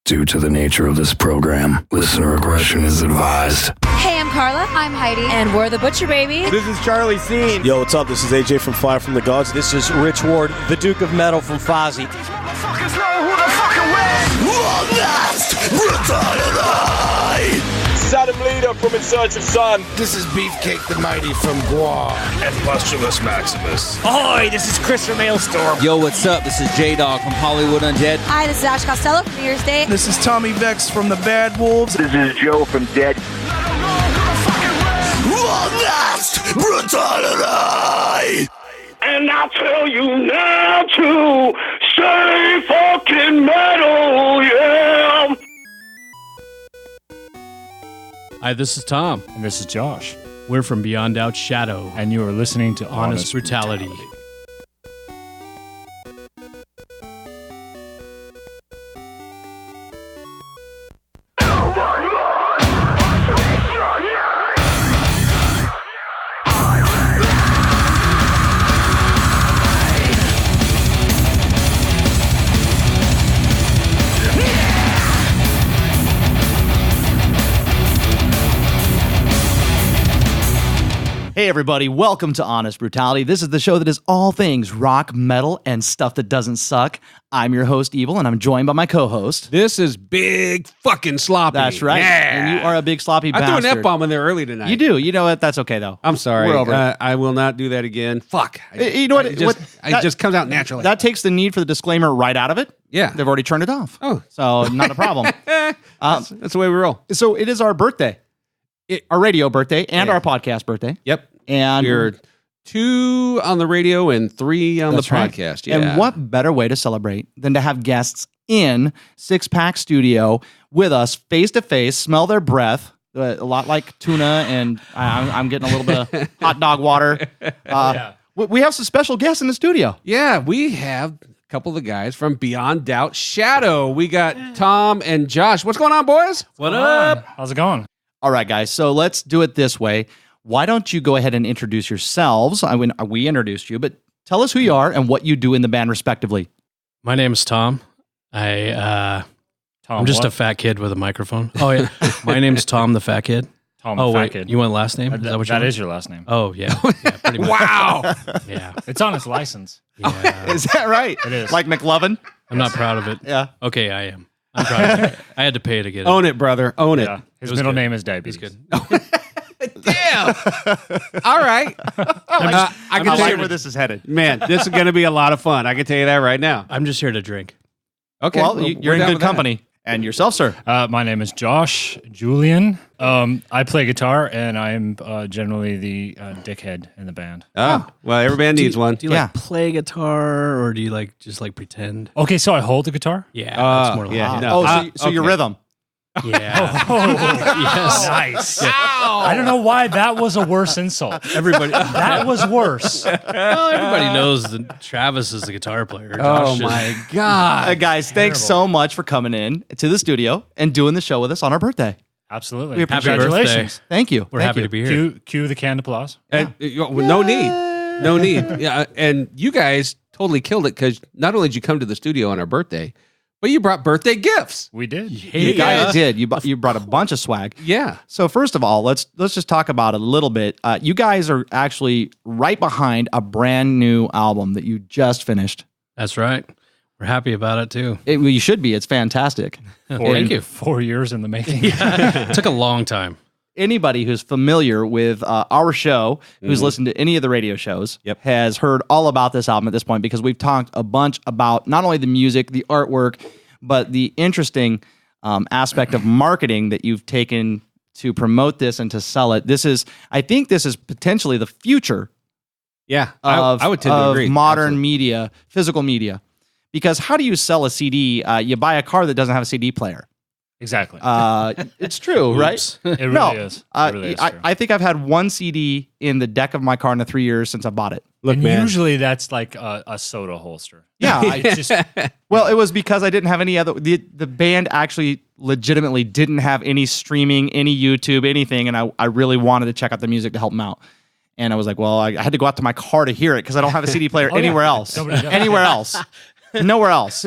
Due to the nature of this program, listener aggression is advised. Hey, I'm Carla. I'm Heidi. And we're the Butcher Baby. This is Charlie Scene. Yo, what's up? This is AJ from Fire from the Gods. This is Rich Ward, the Duke of Metal from Fozzy. Saddam Leader from In Search of Sun. This is Beefcake the Mighty from Guam. And Postulus Maximus. Ahoy, this is Chris from Maelstrom. Yo, what's up? This is J-Dog from Hollywood Undead. Hi, this is Ash Costello from New Year's Day. This is Tommy Vex from the Bad Wolves. This is Joe from Dead. Brutality! And I tell you now to stay fucking metal, yeah! Hi, this is Tom. And this is Josh. We're from Beyond Doubts Shadow. And you are listening to Honest Brutality. Hey everybody, welcome to Honest Brutality. This is the show that is all things rock, metal, and stuff that doesn't suck. I'm your host, Evil, and I'm joined by my co-host. This is Big Fucking Sloppy. That's right. Yeah. And you are a big sloppy bastard. I threw an F-bomb in there early tonight. You do. You know what? That's okay, though. I'm sorry. We're over it. I will not do that again. Fuck. You know what? It just comes out naturally. That takes the need for the disclaimer right out of it. Yeah. They've already turned it off. Oh. So not a problem. That's the way we roll. So it is our birthday. Our radio birthday and our podcast birthday. Yep. And you're 2 on the radio and 3 on the podcast. Right. Yeah. And what better way to celebrate than to have guests in Six Pak Studio with us face to face, smell their breath, a lot like tuna, and I'm getting a little bit of hot dog water. We have some special guests in the studio. Yeah, we have a couple of the guys from Beyond Doubt Shadow. We got Tom and Josh. What's going on, boys? What up? How's it going? All right, guys. So let's do it this way. Why don't you go ahead and introduce yourselves? We introduced you, but tell us who you are and what you do in the band, respectively. My name is Tom. I'm just a fat kid with a microphone. Oh, yeah. My name's Tom, the fat kid. Tom, the fat kid. You want last name? Is that what that is your last name? Oh, yeah. Yeah, pretty much. Wow. Yeah. It's on his license. Yeah. Is that right? It is. Like McLovin? I'm not proud of it. Yeah. Okay, I am. I'm proud of it. I had to pay to get it. Own it, brother. Own it. Yeah. His middle name is Diabetes. He's good. Damn. All right. I can see where this is headed. Man, this is going to be a lot of fun. I can tell you that right now. I'm just here to drink. Okay. Well, you're in good company. And yourself, sir? My name is Josh Julien. I play guitar, and I'm generally the dickhead in the band. Oh, well, every band needs one. Do you like play guitar, or do you just pretend? Okay, so I hold the guitar? Yeah, that's more like yeah. No. So your rhythm. Yeah. Yes. Nice. I don't know why that was a worse insult. Everybody. That was worse. Well, everybody knows that Travis is the guitar player. Oh, my God. Guys, thanks so much for coming in to the studio and doing the show with us on our birthday. Absolutely. Congratulations. Thank you. We're happy to be here. Cue the canned applause. And, no need. No need. Yeah, and you guys totally killed it because not only did you come to the studio on our birthday, but you brought birthday gifts. We did. You guys did. You brought a bunch of swag. Yeah. So first of all, let's just talk about it a little bit. You guys are actually right behind a brand new album that you just finished. That's right. We're happy about it too. You should be. It's fantastic. Thank you. 4 years in the making. It took a long time. Anybody who's familiar with our show, who's listened to any of the radio shows, has heard all about this album at this point because we've talked a bunch about not only the music, the artwork, but the interesting aspect of marketing that you've taken to promote this and to sell it. I think this is potentially the future I would tend to agree. Modern Absolutely. media, physical media. Because how do you sell a CD? You buy a car that doesn't have a CD player. Exactly. It's true, right? It really is. It really is true. I think I've had one CD in the deck of my car in the 3 years since I bought it. Look, and man. Usually that's like a soda holster. Yeah. Well, it was because I didn't have any other. The band actually legitimately didn't have any streaming, any YouTube, anything, and I really wanted to check out the music to help them out. And I was like, well, I had to go out to my car to hear it because I don't have a CD player anywhere else. Anywhere else. Nowhere else.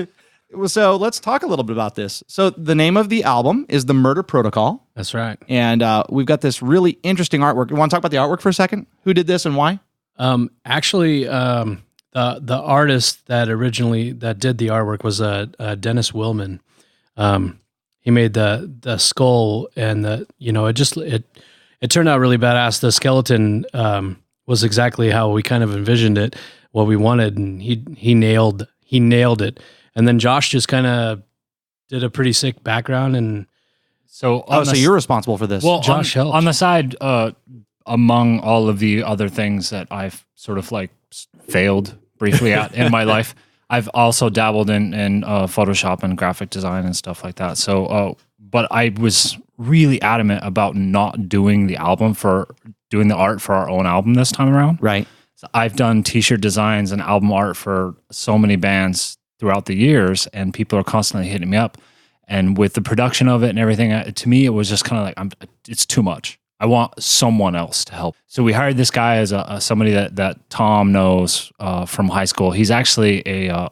So let's talk a little bit about this. So the name of the album is The Murder Protocol. That's right. And we've got this really interesting artwork. You want to talk about the artwork for a second? Who did this and why? Actually, the artist that did the artwork was Dennis Willman. He made the skull, and it turned out really badass. The skeleton was exactly how we kind of envisioned it, what we wanted, and he nailed it. And then Josh just kind of did a pretty sick background, and so you're responsible for this. Well, Josh helped. On the side, among all of the other things that I've sort of like failed briefly at in my life, I've also dabbled in Photoshop and graphic design and stuff like that. So, but I was really adamant about not doing the art for our own album this time around. Right. So I've done t-shirt designs and album art for so many bands throughout the years, and people are constantly hitting me up. And with the production of it and everything, to me, it was just kind of like, it's too much. I want someone else to help. So we hired this guy as somebody that Tom knows from high school. He's actually a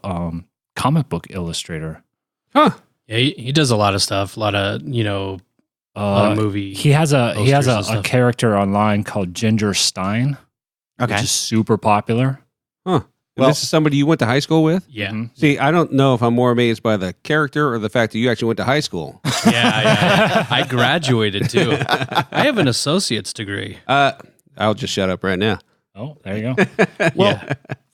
comic book illustrator. Huh. Yeah, he does a lot of stuff, a lot of movie. He has a character online called Ginger Stein, which is super popular. Huh. And this is somebody you went to high school with? Yeah. Mm-hmm. See, I don't know if I'm more amazed by the character or the fact that you actually went to high school. Yeah. I graduated too. I have an associate's degree. I'll just shut up right now. Oh, there you go. Well,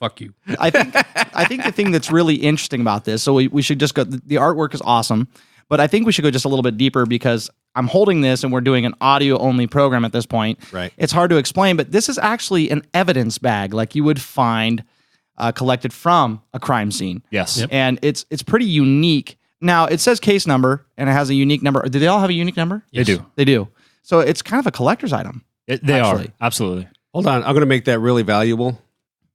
fuck you. I think the thing that's really interesting about this, so we should just go, the artwork is awesome, but I think we should go just a little bit deeper because I'm holding this and we're doing an audio-only program at this point. Right. It's hard to explain, but this is actually an evidence bag like you would find collected from a crime scene. Yes. Yep. And it's pretty unique. Now, it says case number, and it has a unique number. Do they all have a unique number? Yes. They do. They do. So it's kind of a collector's item. They are. Absolutely. Hold on. I'm going to make that really valuable.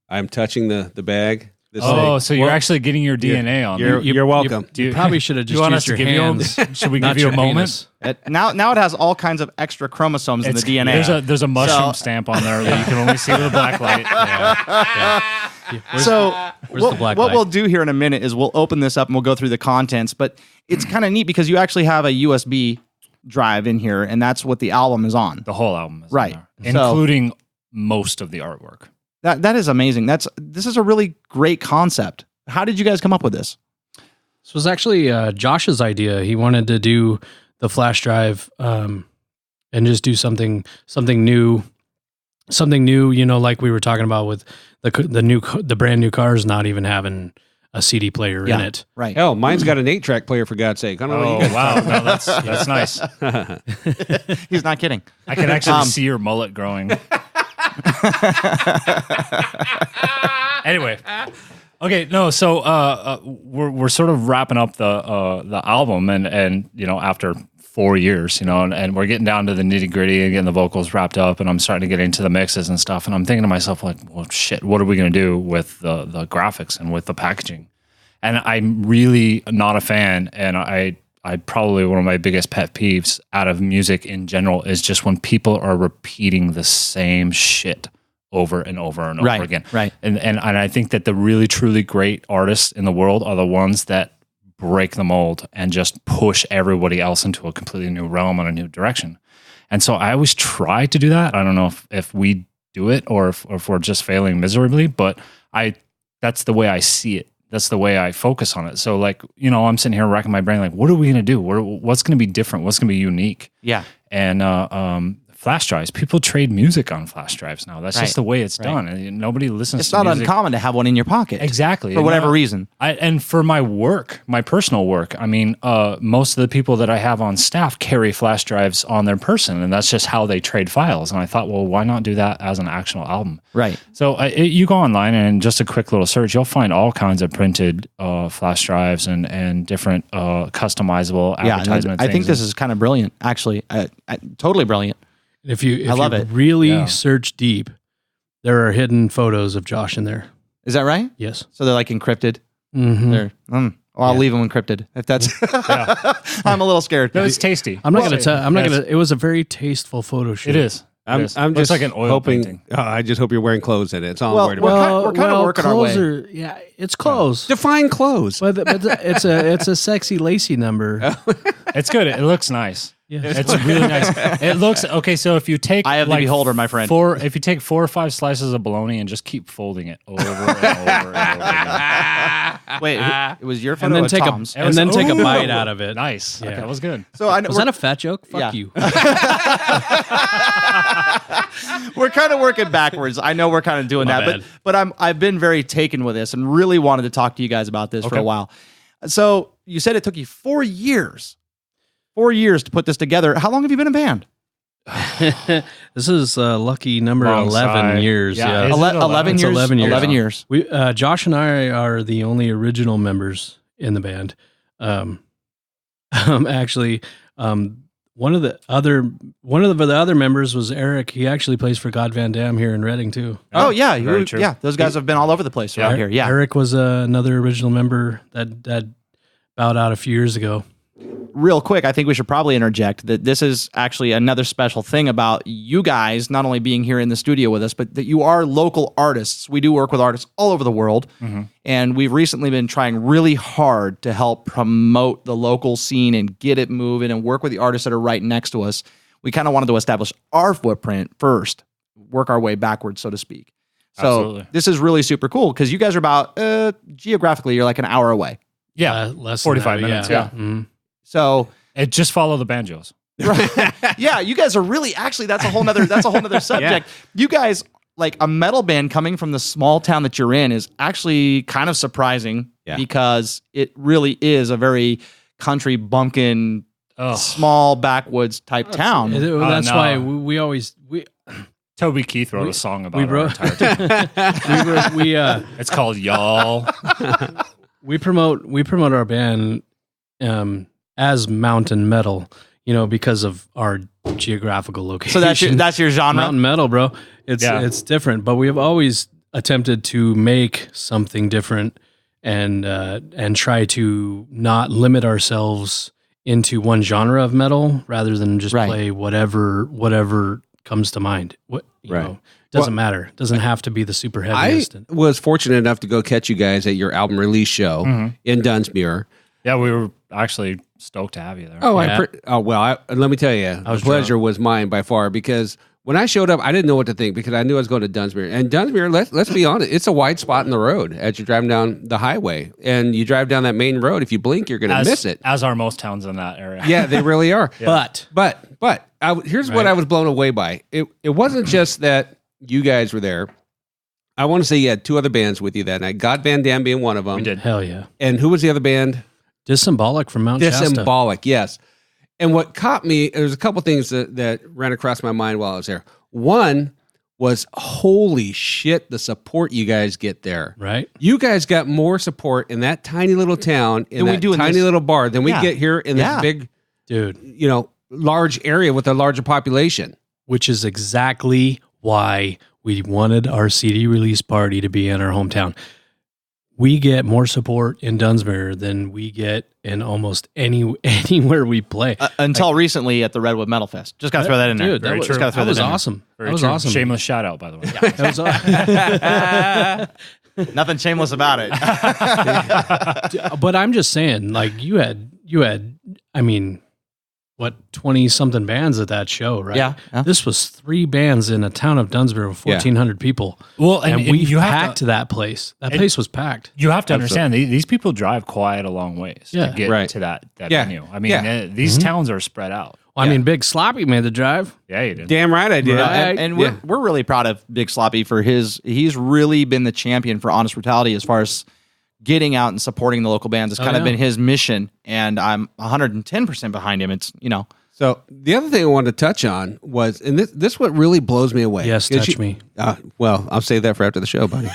I'm touching the bag. So you're actually getting your DNA on there. You're welcome. You probably should have just used your hands. Should we give you a moment? Now it has all kinds of extra chromosomes in the DNA. There's a mushroom stamp on there that you can only see with a black light. Yeah. Where's the black what light? we'll do here in a minute is we'll open this up and we'll go through the contents. But it's kind of neat because you actually have a USB drive in here, and that's what the album is on. The whole album is right, on there, including most of the artwork. That is amazing. This is a really great concept. How did you guys come up with this? This was actually Josh's idea. He wanted to do the flash drive and just do something new. Something new, like we were talking about with the brand new cars not even having a CD player in it. Right. Hell, mine's got an 8-track player for God's sake. I don't know. Wow, no, that's nice. He's not kidding. I can actually see your mullet growing. Anyway, okay, no. So we're sort of wrapping up the album, and after 4 years, and we're getting down to the nitty gritty and getting the vocals wrapped up, and I'm starting to get into the mixes and stuff, and I'm thinking to myself like, well, shit, what are we gonna do with the graphics and with the packaging? And I'm really not a fan, and I probably one of my biggest pet peeves out of music in general is just when people are repeating the same shit over and over and over again. Right. And I think that the really, truly great artists in the world are the ones that break the mold and just push everybody else into a completely new realm and a new direction. And so I always try to do that. I don't know if we do it or if we're just failing miserably, but that's the way I see it. That's the way I focus on it. So I'm sitting here racking my brain, like, what are we going to do? What's going to be different? What's going to be unique? Yeah. And flash drives. People trade music on flash drives now. That's just the way it's done. And nobody listens It's to not music. uncommon to have one in your pocket. Exactly. For whatever reason. And for my work, my personal work, I mean, most of the people that I have on staff carry flash drives on their person, and that's just how they trade files. And I thought, well, why not do that as an actual album? Right. So you go online and just a quick little search, you'll find all kinds of printed flash drives and different customizable advertisement things. I think this is kind of brilliant, actually. Totally brilliant. If you love it. really search deep, there are hidden photos of Josh in there. Is that right? Yes. So they're like encrypted? Mm-hmm. Well, I'll leave them encrypted. If that's... I'm a little scared. No, it's tasty. I'm not going to tell. It was a very tasteful photo shoot. It is. I'm Looks just like an oil hoping. painting. I just hope you're wearing clothes in it. That's all Well, I'm worried about. we're kind of working our way. Yeah, it's clothes. Define clothes. But it's a sexy lacy number. It's good. It looks nice. Yeah. It's really nice. It looks okay. So if you take, I have the beholder, my friend. If you take 4 or 5 slices of bologna and just keep folding it over and over and over again. Wait, it was your And photo then or take Tom's? take a bite out of it. Nice. Yeah. Okay, that was good. So I know Was that a fat joke? Fuck you. we're kind of working backwards. I know we're kind of doing My that, bad. but I've been very taken with this and really wanted to talk to you guys about this for a while. So you said it took you 4 years. 4 years to put this together. How long have you been in band? This is lucky number Wrong 11 side. years. Yeah, Yeah, is it 11 It's years. 11 years. 11 years. We Josh and I are the only original members in the band. Actually, one of the other members was Eric. He actually plays for God Van Dam here in Reading too. Oh yeah, Very true. yeah. Those guys have been all over the place around here. Yeah. Eric was another original member that bowed out a few years ago. Real quick, I think we should probably interject that this is actually another special thing about you guys not only being here in the studio with us, but that you are local artists. We do work with artists all over the world, and we've recently been trying really hard to help promote the local scene and get it moving and work with the artists that are right next to us. We kind of wanted to establish our footprint first, work our way backwards, so to speak. So Absolutely. this is really super cool because you guys are about, geographically, you're like an hour away. Yeah, Less 45 than that, minutes. Yeah. Mhm. So It just follow the banjos. yeah, you guys are really actually that's a whole nother subject. You guys, like a metal band coming from the small town that you're in is actually kind of surprising because it really is a very country bumpkin, small backwoods type town. That's no. why we always Toby Keith wrote a song about we our wrote- entire town. It's called Y'all. we promote our band as mountain metal, because of our geographical location. So that's your genre. Mountain metal, bro. It's different, but we have always attempted to make something different and try to not limit ourselves into one genre of metal rather than just play whatever comes to mind. Doesn't matter. Doesn't have to be the super heaviest. I was fortunate enough to go catch you guys at your album release show in Dunsmuir. Yeah, we were actually stoked to have you there. Oh, let me tell you, the pleasure was mine by far because when I showed up, I didn't know what to think because I knew I was going to Dunsmuir. And Dunsmuir, let's be honest, it's a wide spot in the road as you're driving down the highway. And you drive down that main road, if you blink, you're going to miss it. As are most towns in that area. Yeah, they really are. Yeah. But here's what I was blown away by. It wasn't just that you guys were there. I want to say you had 2 other bands with you that night. God Van Dam being one of them. We did. Hell yeah. And who was the other band? Disembolic from Mount Shasta. Disembolic, yes. And what caught me, there's a couple things that ran across my mind while I was there. One was, holy shit, the support you guys get there. Right. You guys got more support in that tiny little town, in that tiny little bar, than we get here in this big, large area with a larger population. Which is exactly why we wanted our CD release party to be in our hometown. We get more support in Dunsmuir than we get in almost anywhere we play. Until recently at the Redwood Metalfest. Just got to throw that in there. Dude, that was awesome. Very That was true. awesome. Shameless shout out, by the way. That was Nothing shameless about it. But I'm just saying, like you had, I mean, what 20-something bands at that show, right? Yeah. This was 3 bands in a town of Dunsmuir with 1,400 people. Well, and we you have packed to- that place. That place was packed. You have to understand, these people drive quite a long ways to get to that venue. I mean, these towns are spread out. Well, I mean, Big Sloppy made the drive. Yeah, you did. Damn right I did. Right. And we're really proud of Big Sloppy for he's really been the champion for Honest Brutality as far as getting out and supporting the local bands. It's kind of been his mission, and I'm 110% behind him. It's, So the other thing I wanted to touch on was, and this what really blows me away. Yes, touch me. Well, I'll save that for after the show, buddy.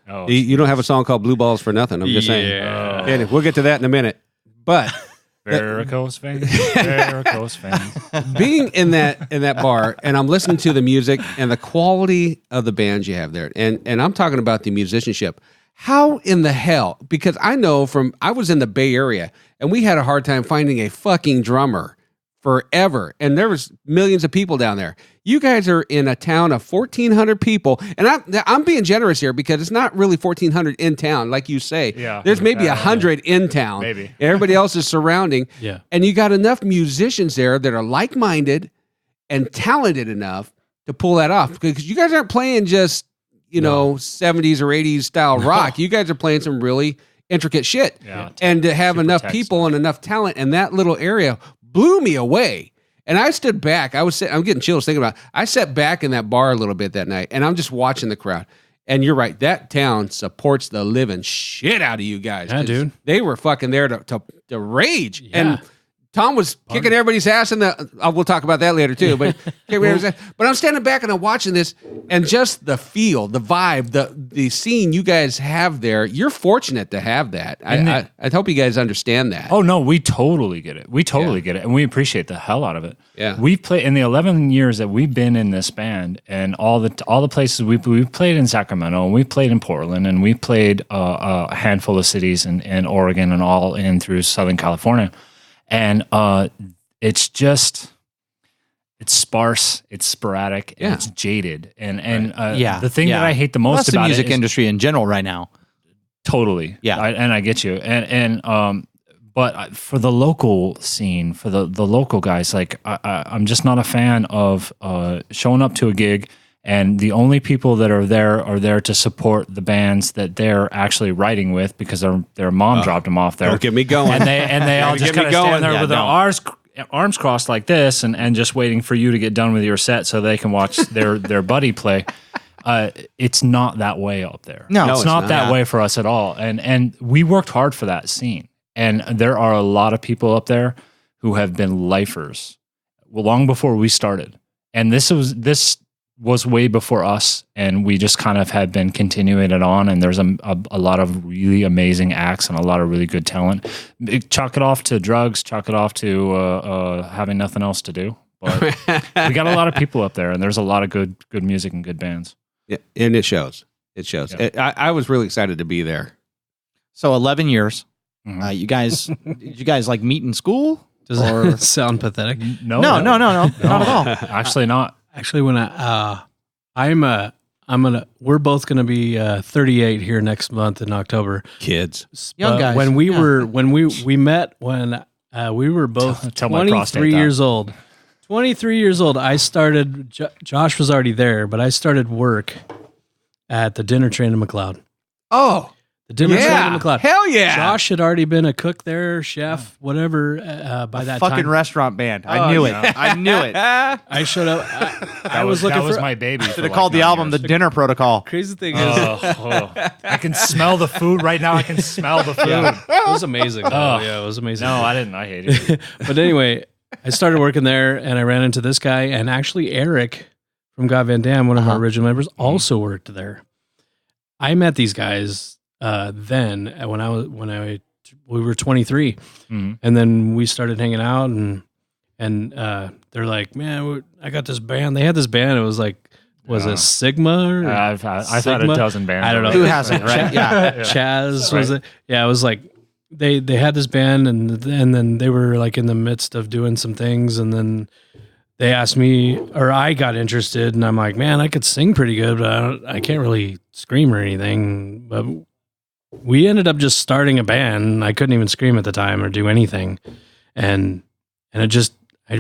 Oh, You don't have a song called Blue Balls for nothing. I'm just saying. And we'll get to that in a minute. But varicose veins, varicose veins. being in that bar, and I'm listening to the music and the quality of the bands you have there, and I'm talking about the musicianship. How in the hell? Because I know I was in the Bay Area, and we had a hard time finding a fucking drummer forever, and there was millions of people down there. You guys are in a town of 1,400 people, and I'm being generous here because it's not really 1,400 in town, like you say. Yeah. There's maybe 100 in town. Maybe. Everybody else is surrounding. Yeah. And you got enough musicians there that are like-minded and talented enough to pull that off, because you guys aren't playing just, 70s or 80s style rock. You guys are playing some really intricate shit. Yeah. And to have enough people and enough talent in that little area blew me away. And I stood back. I'm getting chills thinking about it. I sat back in that bar a little bit that night, and I'm just watching the crowd. And you're right. That town supports the living shit out of you guys. Yeah, dude. They were fucking there to rage. Yeah. And Tom was kicking everybody's ass we'll talk about that later too, but but I'm standing back and I'm watching this, and just the feel, the vibe, the scene you guys have there. You're fortunate to have that. I hope you guys understand that. Oh no, we totally get it. We totally get it, and we appreciate the hell out of it. Yeah, we've played in the 11 years that we've been in this band, and all the places we've played in Sacramento, and we played in Portland, and we played a handful of cities in Oregon, and all in through Southern California. And it's sparse, it's sporadic, and it's jaded. And the thing that I hate the most about the music it is, industry in general right now. Totally. Yeah. I get you. But for the local scene, for the local guys, like I'm just not a fan of showing up to a gig, and the only people that are there to support the bands that they're actually writing with, because their mom dropped them off there. Don't get me going. And they all just kind of stand there with their arms crossed like this, and just waiting for you to get done with your set so they can watch their buddy play. It's not that way up there. No, it's not that way for us at all. And we worked hard for that scene. And there are a lot of people up there who have been lifers long before we started. And this was way before us, and we just kind of had been continuing it on, and there's a lot of really amazing acts and a lot of really good talent. Chalk it off to drugs, chalk it off to having nothing else to do. But we got a lot of people up there, and there's a lot of good music and good bands. Yeah, and it shows. It shows. Yeah. I was really excited to be there. So 11 years. Mm-hmm. Did you guys like meet in school? Does that sound pathetic? No, not at all. Actually not. Actually, when we're both gonna be 38 here next month in October. Kids, young guys. When we met when we were both 23 years old. 23 years old. I started. Josh was already there, but I started work at the dinner train in McLeod. Oh. The dinner train in McLeod. Hell yeah. Josh had already been a cook there, chef, whatever, by that fucking time. rest-rant band. I knew it. I knew it. I showed up. I was looking that was for my baby. Should have called the album The Dinner Protocol. Crazy thing is, I can smell the food right now. I can smell the food. It was amazing. Yeah, it was amazing. No, I didn't. I hated it. But anyway, I started working there, and I ran into this guy, and actually Eric from God Van Dam, one of our original members, also worked there. I met these guys then when we were 23, and then we started hanging out, and they're like, man, I got this band. They had this band. It was like, was it Sigma? I've had a dozen bands. I don't know who hasn't, right? Yeah, Chaz was it? Yeah, it was like they had this band, and then they were like in the midst of doing some things, and then they asked me, or I got interested, and I'm like, man, I could sing pretty good, but I can't really scream or anything, but we ended up just starting a band. I couldn't even scream at the time or do anything. And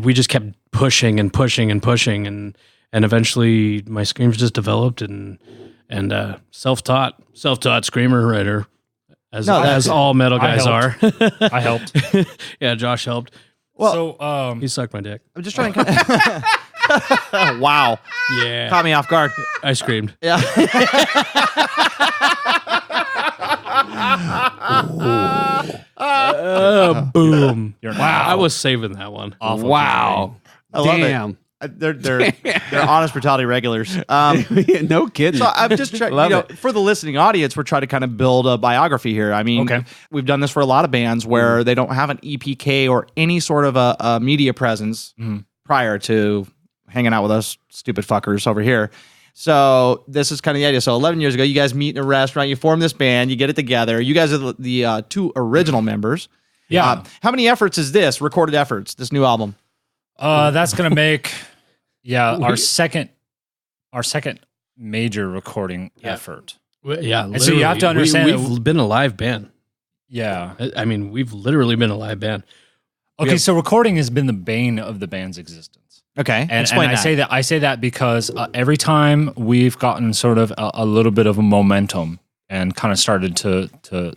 we just kept pushing and pushing and pushing. And eventually my screams just developed and self-taught screamer writer as all metal guys are. I helped. Yeah. Josh helped. Well, so, he sucked my dick. I'm just trying to wow. Yeah. Caught me off guard. I screamed. Yeah. Boom. Wow. I was saving that one. Awful. Wow. I love Damn. it. They're honest brutality regulars. No kidding. So I'm just trying, for the listening audience, we're trying to kind of build a biography here. I mean, we've done this for a lot of bands where they don't have an EPK or any sort of a media presence prior to hanging out with us stupid fuckers over here. So this is kind of the idea. So 11 years ago, you guys meet in a restaurant, you form this band, you get it together. You guys are the two original members. Yeah. How many efforts is this, recorded efforts, this new album? That's gonna make our second major recording effort. Yeah, and so you have to understand we've been a live band. Yeah, I mean, we've literally been a live band. Okay, so recording has been the bane of the band's existence. Okay, and I say that because every time we've gotten sort of a little bit of a momentum and kind of started to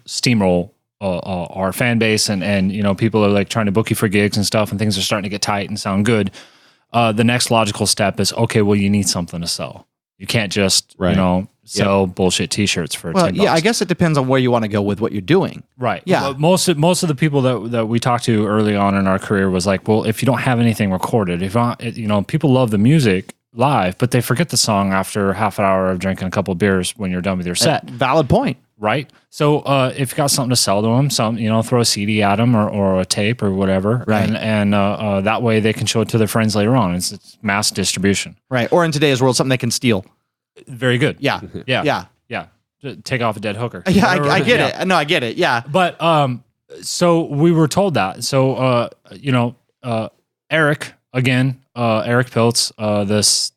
steamroll our fan base, and you know, people are like trying to book you for gigs and stuff, and things are starting to get tight and sound good. The next logical step is, okay, well, you need something to sell. You can't just sell bullshit T-shirts for $10. Yeah, I guess it depends on where you want to go with what you're doing. Right. Yeah. Well, most of the people that we talked to early on in our career was like, well, if you don't have anything recorded, if not, you know, people love the music live, but they forget the song after half an hour of drinking a couple of beers when you're done with your set. Valid point. Right. So if you got something to sell to them, throw a CD at them or a tape or whatever, right? And that way they can show it to their friends later on. It's mass distribution, right? Or in today's world, something they can steal. Very good. Yeah. Take off a dead hooker. Yeah, I get it. No, I get it. Yeah. But so we were told that. So Eric again, Eric Piltz,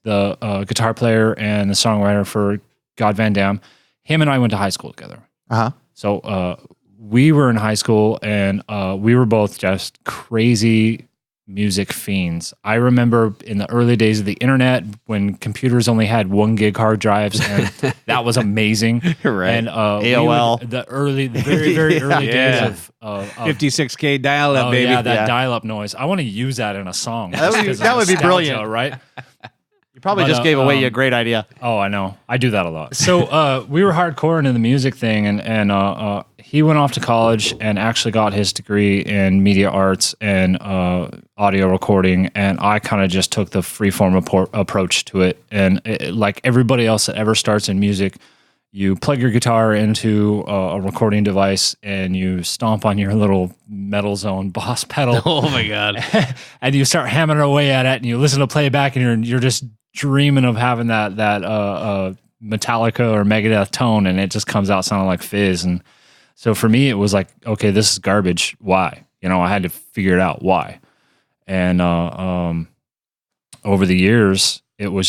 the guitar player and the songwriter for God Van Dam. Him and I went to high school together. Uh-huh. So we were in high school, and we were both just crazy music fiends. I remember in the early days of the internet when computers only had 1 gig hard drives, and that was amazing. Right. And AOL. The very, very early days of 56K dial-up, baby. Yeah, that dial-up noise. I want to use that in a song. That would be brilliant, right? You probably just gave away a great idea. Oh, I know. I do that a lot. So we were hardcore into the music thing, and he went off to college and actually got his degree in media arts and audio recording, and I kind of just took the freeform approach to it. And like everybody else that ever starts in music, you plug your guitar into a recording device and you stomp on your little Metal Zone Boss pedal. Oh my God. And you start hammering away at it, and you listen to playback, and you're just dreaming of having that Metallica or Megadeth tone, and it just comes out sounding like Fizz. And so for me, it was like, okay, this is garbage. Why? You know, I had to figure it out why. And over the years, it was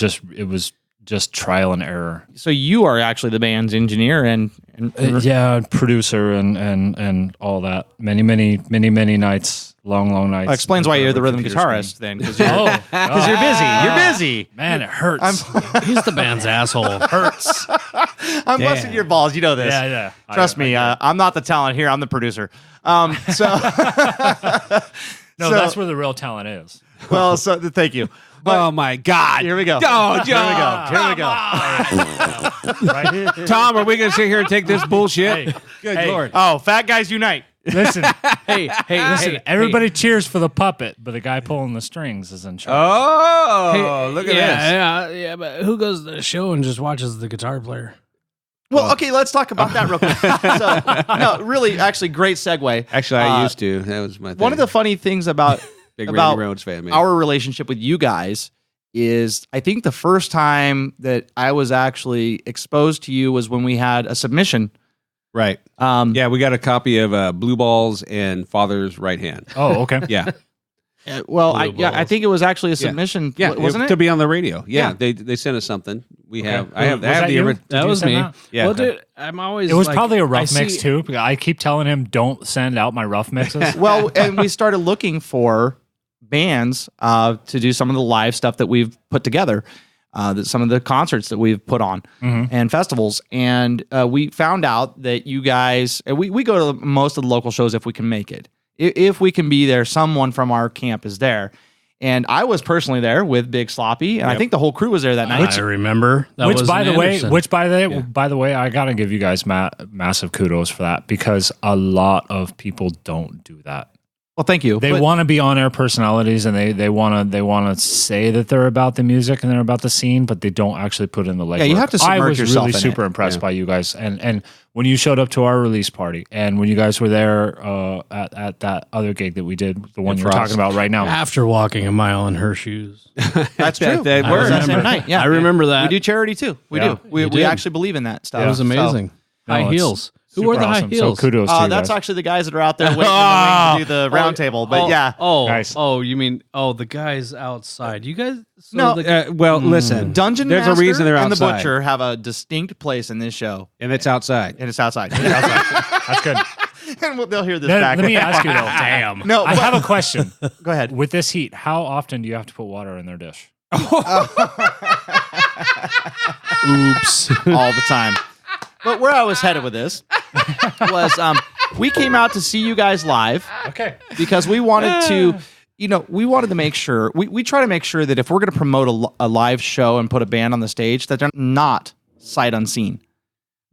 just trial and error. So you are actually the band's engineer and producer and all that. Many nights, long nights. That explains why you're the rhythm guitarist then, because you're busy. You're busy. Man, it hurts. He's the band's asshole. Hurts. I'm busting your balls. You know this. Yeah. Trust me. I'm not the talent here. I'm the producer. No, that's where the real talent is. Well, thank you. But, oh my God! Here we go. Oh, Here we go. Right? Tom, are we going to sit here and take this bullshit? Good Lord! Oh, fat guys unite! Listen, listen. Everybody cheers for the puppet, but the guy pulling the strings is in charge. Oh, look at this! Yeah. But who goes to the show and just watches the guitar player? Well, okay, let's talk about that real quick. Actually, great segue. Actually, I used to. That was my thing. One of the funny things about Big Randy Rhoads fan, man. Our relationship with you guys is, I think the first time that I was actually exposed to you was when we had a submission. Right. Yeah, we got a copy of Blue Balls and Father's Right Hand. Oh, okay. Yeah. I think it was actually a submission. Yeah, wasn't it? To be on the radio. Yeah, Yeah. they sent us something. We Okay. have. I have Was that the you? original. Did That you was send me. that? Yeah. Well, dude, I'm always. It was like, probably a I rough mix see- too. Because I keep telling him, don't send out my rough mixes. Well, and we started looking for bands to do some of the live stuff that we've put together, some of the concerts that we've put on and festivals. And we found out that you guys, we go to most of the local shows if we can make it. If we can be there, someone from our camp is there. And I was personally there with Big Sloppy, and I think the whole crew was there that night. I remember. That was By the Anderson. way, I gotta give you guys massive kudos for that, because a lot of people don't do that. Well, thank you. They want to be on-air personalities, and they want to say that they're about the music and they're about the scene, but they don't actually put in the legwork. Yeah, you have to submerge I was yourself really in super it. impressed by you guys, and when you showed up to our release party, and when you guys were there at that other gig that we did, the one you're talking about right now. After walking a mile in her shoes. That's true. They I were. was that same night. Yeah, I remember that. We do charity too. We Yeah. do. We did. actually believe in that stuff. It was amazing. No, High it's- heels. Who wore the high awesome. heels? So kudos to you That's guys. actually the guys that are out there waiting in the wing to do the round table. But yeah. Nice. You mean the guys outside? You guys? No, Listen, Dungeon there's Master a reason they're and outside. the Butcher have a distinct place in this show. And it's outside. And it's outside. That's good. And they'll hear this back. Let me ask you though. Damn. No, I have a question. Go ahead. With this heat, how often do you have to put water in their dish? Oops. All the time. But where I was headed with this was we came out to see you guys live. Okay. Because we wanted to, we wanted to make sure, we try to make sure that if we're going to promote a live show and put a band on the stage, that they're not sight unseen.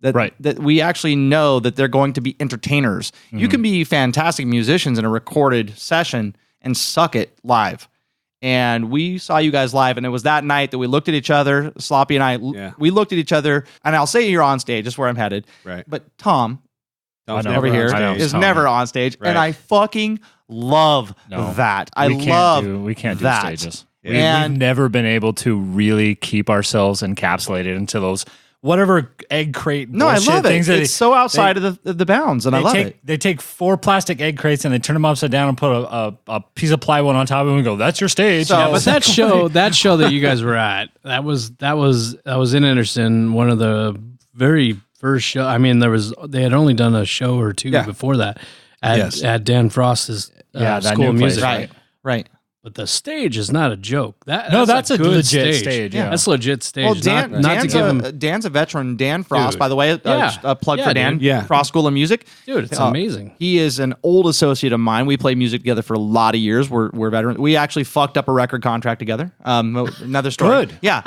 That we actually know that they're going to be entertainers. Mm-hmm. You can be fantastic musicians in a recorded session and suck it live. And we saw you guys live, and it was that night that we looked at each other, Sloppy and I, we looked at each other, and I'll say you're on stage, that's where I'm headed. Right. But Tom's over here is never on stage, and I fucking love that. We can't do that. stages. Yeah. We've never been able to really keep ourselves encapsulated into those whatever egg crate bullshit I love it. Things that it's so outside of the bounds, and I love it. They take 4 plastic egg crates and they turn them upside down and put a piece of plywood on top of them and go, "That's your stage." So, but that show that you guys were at, that was in Anderson, one of the very first show. I mean, they had only done a show or two before that at Dan Frost's School of Music. Right. But the stage is not a joke. That's a good legit stage. Yeah. That's a legit stage. Well, Dan's a veteran. Dan Frost, by the way, a plug for Dan. Frost School of Music. Dude, it's amazing. He is an old associate of mine. We played music together for a lot of years. We're veterans. We actually fucked up a record contract together. Another story. Good. Yeah.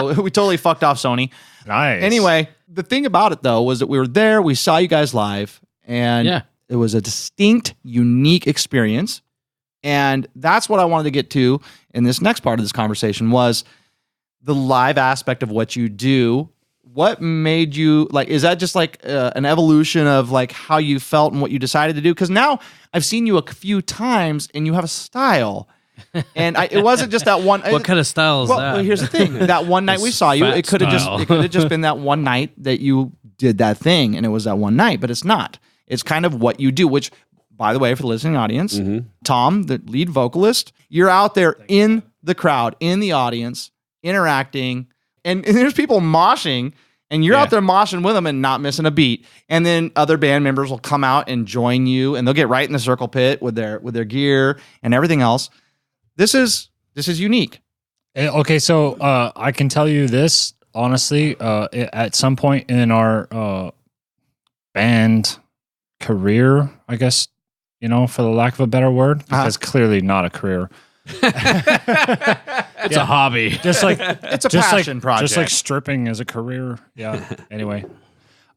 We totally fucked off Sony. Nice. Anyway, the thing about it, though, was that we were there. We saw you guys live. And it was a distinct, unique experience. And that's what I wanted to get to in this next part of this conversation was the live aspect of what you do. What made you is that just an evolution of how you felt and what you decided to do? Because now I've seen you a few times and you have a style. And it wasn't just that one. What kind of style is that? Well, here's the thing. That one night we saw you, it could have just been that one night that you did that thing, and it was that one night. But it's not. It's kind of what you do, which. By the way, for the listening audience, Tom, the lead vocalist, you're out there in the crowd, in the audience, interacting, and there's people moshing, and you're out there moshing with them and not missing a beat. And then other band members will come out and join you, and they'll get right in the circle pit with their gear and everything else. This is unique. Okay, so I can tell you this honestly. At some point in our band career, I guess. For the lack of a better word, because clearly not a career. It's a hobby. Just like it's a passion project. Just like stripping as a career. Yeah. Anyway.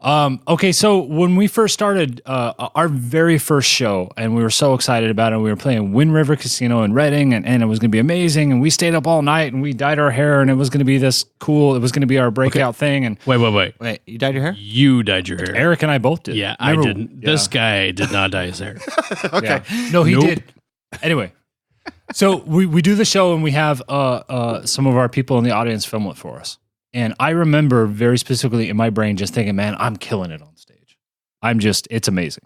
Okay, so when we first started our very first show, and we were so excited about it, we were playing Wind River Casino in Reading, and it was going to be amazing, and we stayed up all night, and we dyed our hair, and it was going to be this cool, it was going to be our breakout thing. And Wait, you dyed your hair? You dyed your hair. Eric and I both did. Yeah, I didn't. This guy did not dye his hair. Okay. Yeah. No, he did. Anyway, so we do the show, and we have some of our people in the audience film it for us. And I remember very specifically in my brain just thinking, man, I'm killing it on stage. It's amazing.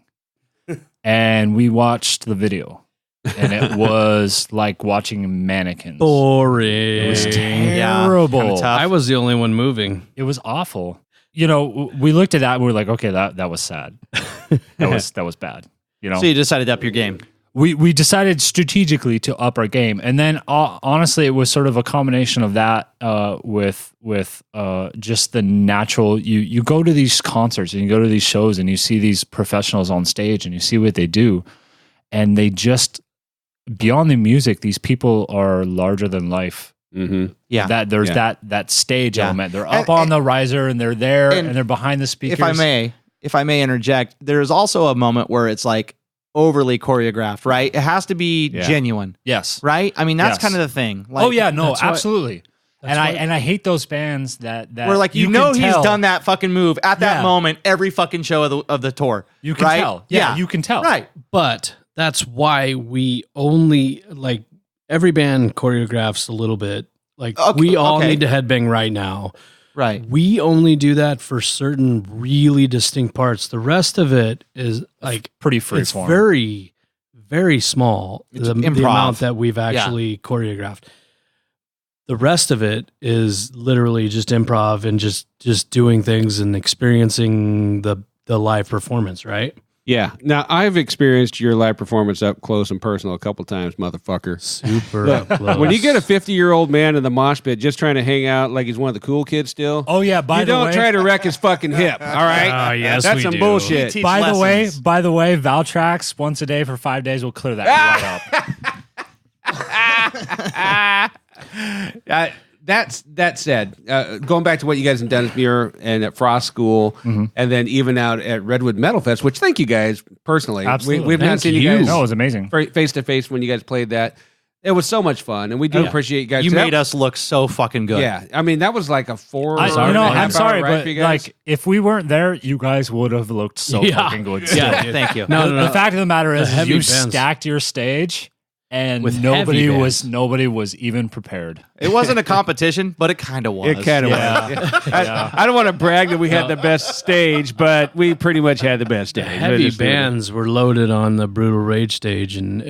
And we watched the video, and it was like watching mannequins. Boring. It was terrible. I was the only one moving. It was awful. We looked at that and we were like, okay, that was sad. That was bad. So you decided to up your game. We decided strategically to up our game, and then honestly, it was sort of a combination of that with just the natural. You go to these concerts and you go to these shows and you see these professionals on stage and you see what they do, and they just beyond the music, these people are larger than life. Mm-hmm. Yeah, that there's that stage element. They're up on the riser and they're there and they're behind the speakers. If I may interject, there's also a moment where it's overly choreographed, right? It has to be genuine. Yes. Right? I mean, that's kind of the thing. Absolutely. And I hate those bands that where he's done that fucking move at that moment every fucking show of the tour. You can tell. Yeah, you can tell. Right. But that's why we only every band choreographs a little bit. We all need to headbang right now. Right. We only do that for certain really distinct parts. The rest of it is like pretty free it's form. very, very small. It's The improv. amount that we've actually choreographed. The rest of it is literally just improv and just doing things and experiencing the live performance, right? Yeah. Now, I've experienced your live performance up close and personal a couple times, motherfucker. Super up close. When you get a 50-year-old man in the mosh pit just trying to hang out like he's one of the cool kids still. Oh yeah, by you the don't way, try to wreck his fucking hip, all right? Yes, that's we some do. bullshit. By the way, Valtrax once a day for 5 days will clear that right up. That said, going back to what you guys have done at Muir and at Frost School, and then even out at Redwood Metalfest, which thank you guys personally. Absolutely. We've not seen you guys No, it was amazing. face to face when you guys played that. It was so much fun, and we do appreciate you guys. You made us look so fucking good. Yeah, I mean that was like a 4 I'm hour sorry, ride but for you guys. like if we weren't there, you guys would have looked so fucking good. Still. Yeah, thank you. The fact of the matter is heavy you bands. stacked your stage, and With nobody heavy was bands. even prepared. It wasn't a competition, but it kind of was. It kind of was. I don't want to brag that we had the best stage, but we pretty much had the best stage. Heavy bands were loaded on the Brutal Rage stage, and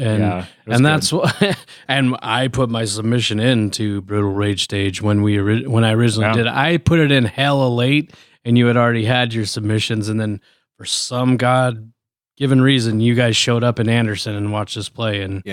that's what. And I put my submission into Brutal Rage stage when I originally did it. I put it in hella late, and you had already had your submissions, and then for some God-given reason, you guys showed up in Anderson and watched us play, and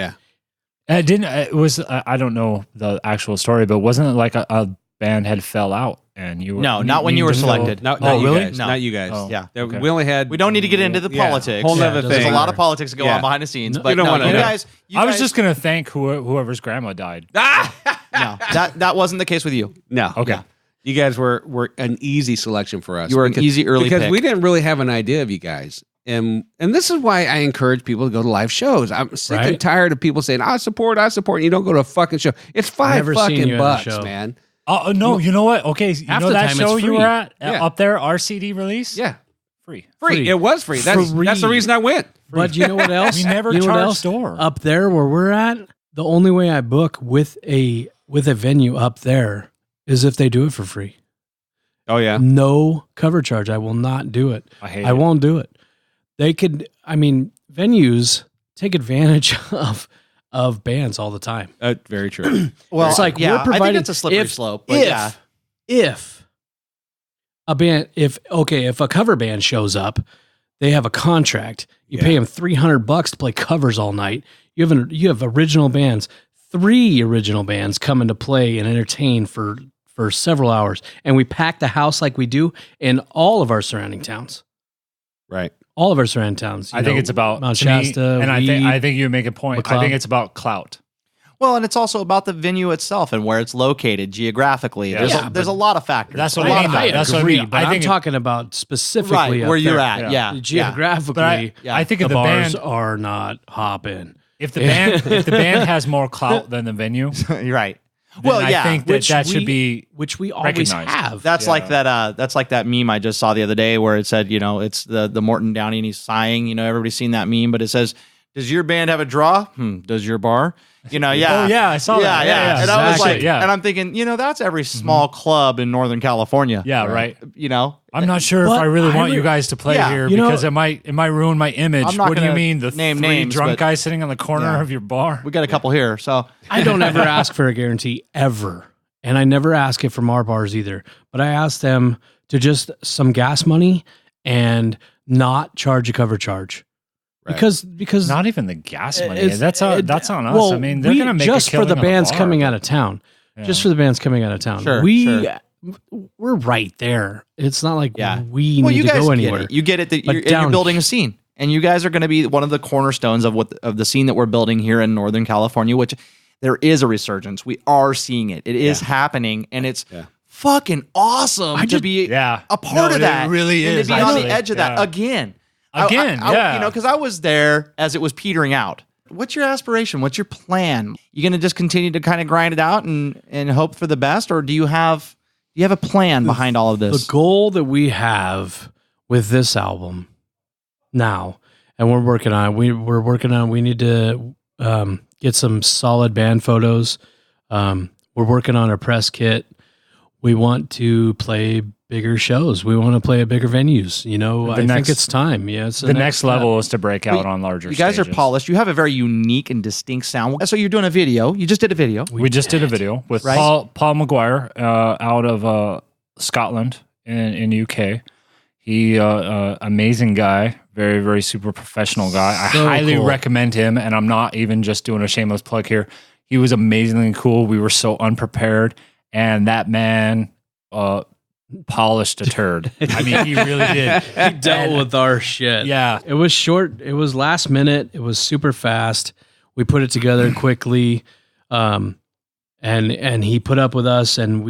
It was I don't know the actual story, but wasn't it like a band had fell out and you were No, not when you were selected. Not Oh, you really? guys. No. Not you guys. Oh, Yeah. okay. We only had. We don't need to get into the Yeah, politics. whole nother There's thing. a lot of politics that go Yeah. on behind the scenes. You But don't no, wanna you know. guys. I was just gonna thank whoever's grandma died. No, that wasn't the case with you. No. Okay. Yeah. You guys were an easy selection for us. You were an easy early because pick. we didn't really have an idea of you guys. And this is why I encourage people to go to live shows. I'm sick and tired of people saying, I support, and you don't go to a fucking show. It's $5 fucking bucks, man. Oh no, you know what? Okay, you Half know the that time show it's you free. were at Yeah. up there, our CD release? Yeah. Free. Free. It was free. That's the reason I went. But you know what else? We never you know what charged else? store. Up there where we're at, the only way I book with a venue up there is if they do it for free. Oh, yeah. No cover charge. I will not do it. I hate I it. won't do it. They could, venues take advantage of bands all the time. Very true. Well, It's like yeah, we're providing. I think it's a slippery slope. But If a band, if a cover band shows up, they have a contract. You pay them $300 to play covers all night. You have original bands, 3 original bands coming to play and entertain for several hours, and we pack the house like we do in all of our surrounding towns. Right. All of our surrounding towns. I think it's about Mount to me, Shasta, and Weed, I think you make a point. McLeod. I think it's about clout. Well, and it's also about the venue itself and where it's located geographically. Yeah. There's a lot of factors. That's what a I lot mean, of though. factors. That's what I agree, mean. but I I'm think talking about specifically Right, up where you're there. at. Yeah. Geographically, But I think if the the bars band are not hopping. if the band has more clout than the venue, You're right. then Well, yeah. I think that should be which we always recognized. have. That's like that. That's like that meme I just saw the other day where it said, it's the Morton Downey and he's sighing. Everybody's seen that meme, but it says, "Does your band have a draw? Does your bar?" Yeah. Oh yeah, I saw that. Yeah, And I was exactly. like, Yeah. and I'm thinking, that's every small club in Northern California. Yeah, right. I'm not sure if But I really I want re- you guys to play Yeah. here You know- because it might ruin my image. I'm not What do you gonna mean? The name 3 names, drunk but- guys sitting on the corner Yeah. of your bar? We got a couple here, so I don't ever ask for a guarantee ever. And I never ask it from our bars either. But I ask them to just some gas money and not charge a cover charge. Right. Because Not even the gas money. it's- That's on us. well, I mean, they're going to make just a for killing the on bands bar. coming out of town. Yeah. Just for the bands coming out of town. Sure, We're right there. It's not like Yeah. we you need to guys go get anywhere. it. You get it that But you're down building a scene, and you guys are going to be one of the cornerstones of the scene that we're building here in Northern California. Which there is a resurgence. We are seeing it. It is happening, and it's fucking awesome to be a part of that. It really and is. to be on actually. the edge of that Yeah. again. Again, yeah. Because I was there as it was petering out. What's your aspiration? What's your plan? You going to just continue to kind of grind it out and hope for the best, or do you have a plan behind all of this? The goal that we have with this album now, and we're working on it. We need to get some solid band photos. We're working on a press kit. we want to play bigger shows. We want to play at bigger venues. You know, I think it's time. Yeah, it's the next level is to break out on larger You guys stages. are polished. You have a very unique and distinct sound. So you're doing a video. You just did a video. We just did a video with Paul McGuire out of Scotland in UK. He amazing guy, very, very super professional guy. I highly recommend him, and I'm not even just doing a shameless plug here. He was amazingly cool. We were so unprepared, and that man polished a turd. I mean, he really did. He dealt with our shit. Yeah. It was short. It was last minute. It was super fast. We put it together quickly. And he put up with us, and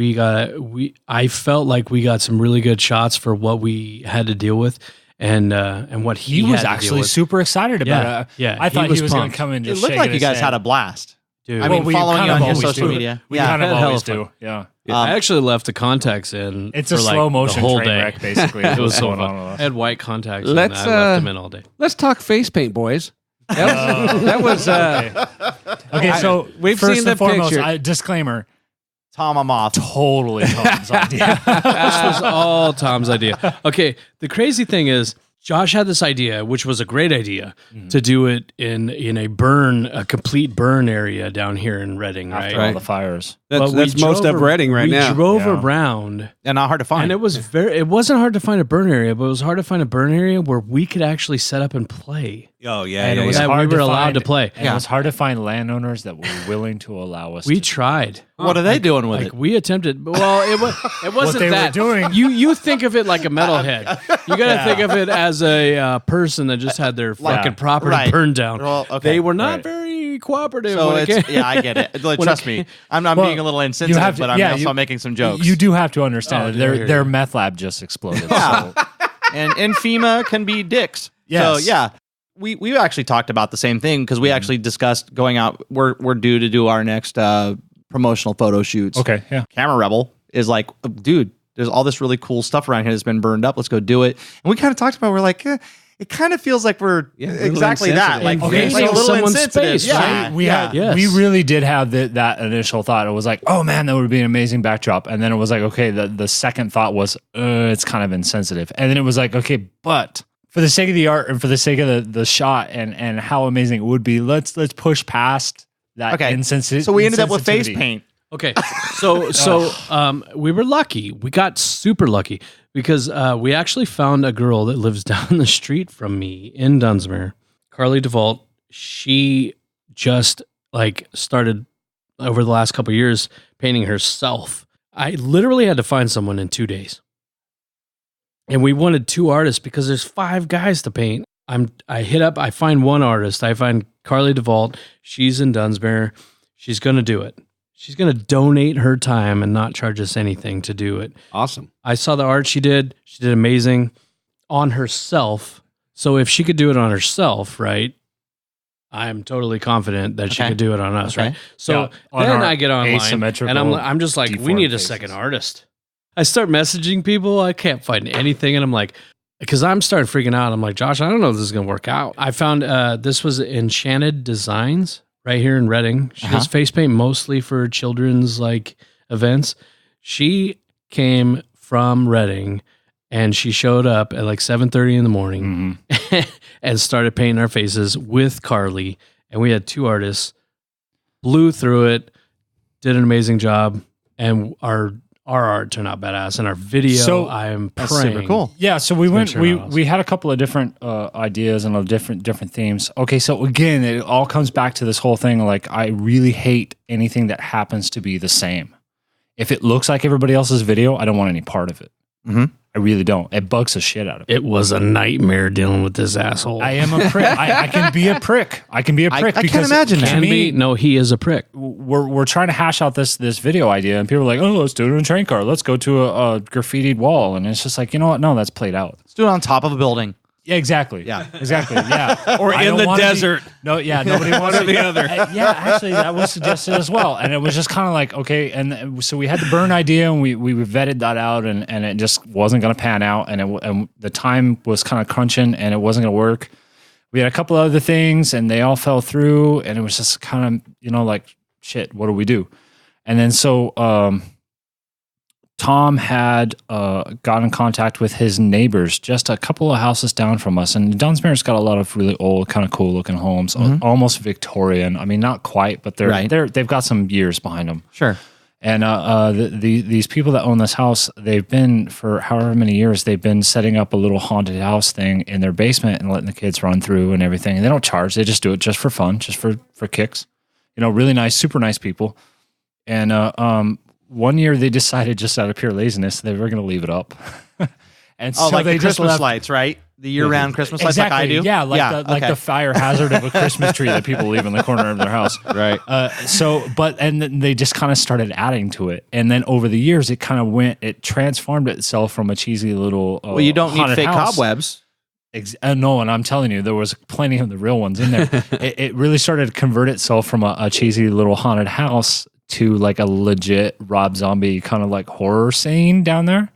I felt like we got some really good shots for what we had to deal with, and what he was had to deal actually with. super excited about it. Yeah, I thought he was going pumped. to come in. It Just looked like shaking you guys his had head. a blast. Dude, I mean, following you on your social media. We kind of always do. Yeah. I actually left the contacts in. It's for a slow motion the whole train day. wreck, basically. It was so going fun. on with us. I had white contacts, and Let's, I left them in all day. Let's talk face paint, boys. That was okay. So we've first seen the and foremost, picture. Disclaimer: Tom, I'm off. totally Tom's idea. This was all Tom's idea. Okay, the crazy thing is, Josh had this idea, which was a great idea, to do it in a complete burn area down here in Reading, After right? all the fires. That's most of Reading right now. We drove around, And not hard to find. and it wasn't hard to find a burn area, but it was hard to find a burn area where we could actually set up and play. Oh yeah, And it was that hard we were to allowed find- to play. And it was hard to find landowners that were willing to allow us. We tried. What are they doing with it? We attempted. Well, it wasn't they were that. doing. You think of it like a metalhead. You got to think of it as a person that just had their fucking property right. burned down. Well, okay. They were not Right. very cooperative. So when it it's, came. yeah, I get it. Trust me. I'm Well, being a little insensitive, but I'm also making some jokes. You do have to understand Oh, that yeah, their meth lab just exploded. Yeah. So. and FEMA can be dicks. Yes. So yeah, we actually talked about the same thing because we actually discussed going out. We're due to do our next promotional photo shoots. Okay, yeah. Camera Rebel is like, dude, there's all this really cool stuff around here that's been burned up. Let's go do it. And we kind of talked about, we're like, it kind of feels like we're exactly that. Like, Invading like a little someone's insensitive. space, Yeah. right? We had, Yes. we really did have that initial thought. It was like, oh man, that would be an amazing backdrop. And then it was like, okay, the second thought was, it's kind of insensitive. And then it was like, okay, but for the sake of the art and for the sake of the shot and how amazing it would be, let's push past that insensitivity. So we ended up with face paint. Okay, so we were lucky. We got super lucky because we actually found a girl that lives down the street from me in Dunsmuir, Carly DeVault. She just started over the last couple of years painting herself. I literally had to find someone in 2 days, and we wanted 2 artists because there's 5 guys to paint. I find one artist. I find Carly DeVault. She's in Dunsmuir. She's going to do it. She's going to donate her time and not charge us anything to do it. Awesome. I saw the art she did. She did amazing on herself. So if she could do it on herself, right, I'm totally confident that she could do it on us, right? So then I get online and I'm just like, we need a second artist. I start messaging people. I can't find anything. And I'm like, because I'm starting freaking out. I'm like, Josh, I don't know if this is going to work out. I found this was Enchanted Designs right here in Reading. She does face paint mostly for children's events. She came from Reading and she showed up at 7:30 in the morning and started painting our faces with Carly. And we had 2 artists, blew through it, did an amazing job, and our art turned out badass. And our video, So, I am That's praying. super cool. Yeah, so we went. turn out We had a couple of different ideas and different themes. Okay, so again, it all comes back to this whole thing. Like, I really hate anything that happens to be the same. If it looks like everybody else's video, I don't want any part of it. I really don't. It bugs the shit out of me. It was a nightmare dealing with this asshole. I am a prick. I can be a prick. I can be a prick. I can't imagine that. To me, No, he is a prick. we're trying to hash out this video idea, and people are like, "Oh, let's do it in a train car. Let's go to a graffitied wall." And it's just like, you know what? No, that's played out. Let's do it on top of a building. Yeah, exactly. Yeah. exactly. Yeah, Or I in don't the wanna be- desert. no, yeah, nobody wants or the other. Yeah, actually, that was suggested as well, and it was just kind of like, okay, and so we had the burn idea, and we vetted that out, and it just wasn't going to pan out, and the time was kind of crunching, and it wasn't going to work. We had a couple other things, and they all fell through, and it was just kind of, like, shit, what do we do? And then so Tom had got in contact with his neighbors just a couple of houses down from us. And Dunsmuir's got a lot of really old, kind of cool looking homes, almost Victorian. I mean, not quite, but they've got some years behind them. Sure. And these people that own this house, they've been, for however many years, they've been setting up a little haunted house thing in their basement and letting the kids run through and everything. And they don't charge. They just do it just for fun, just for kicks. You know, really nice, super nice people. And one year they decided, just out of pure laziness, they were going to leave it up. And so like they the Christmas just lights, right? The year-round Christmas lights, like I do. Yeah, like the fire hazard of a Christmas tree that people leave in the corner of their house. Right. And then they just kind of started adding to it, and then over the years, it transformed itself from a cheesy little. Well, you don't need fake cobwebs. No, and I'm telling you, there was plenty of the real ones in there. It really started to convert itself from a cheesy little haunted house to like a legit Rob Zombie kind of like horror scene down there.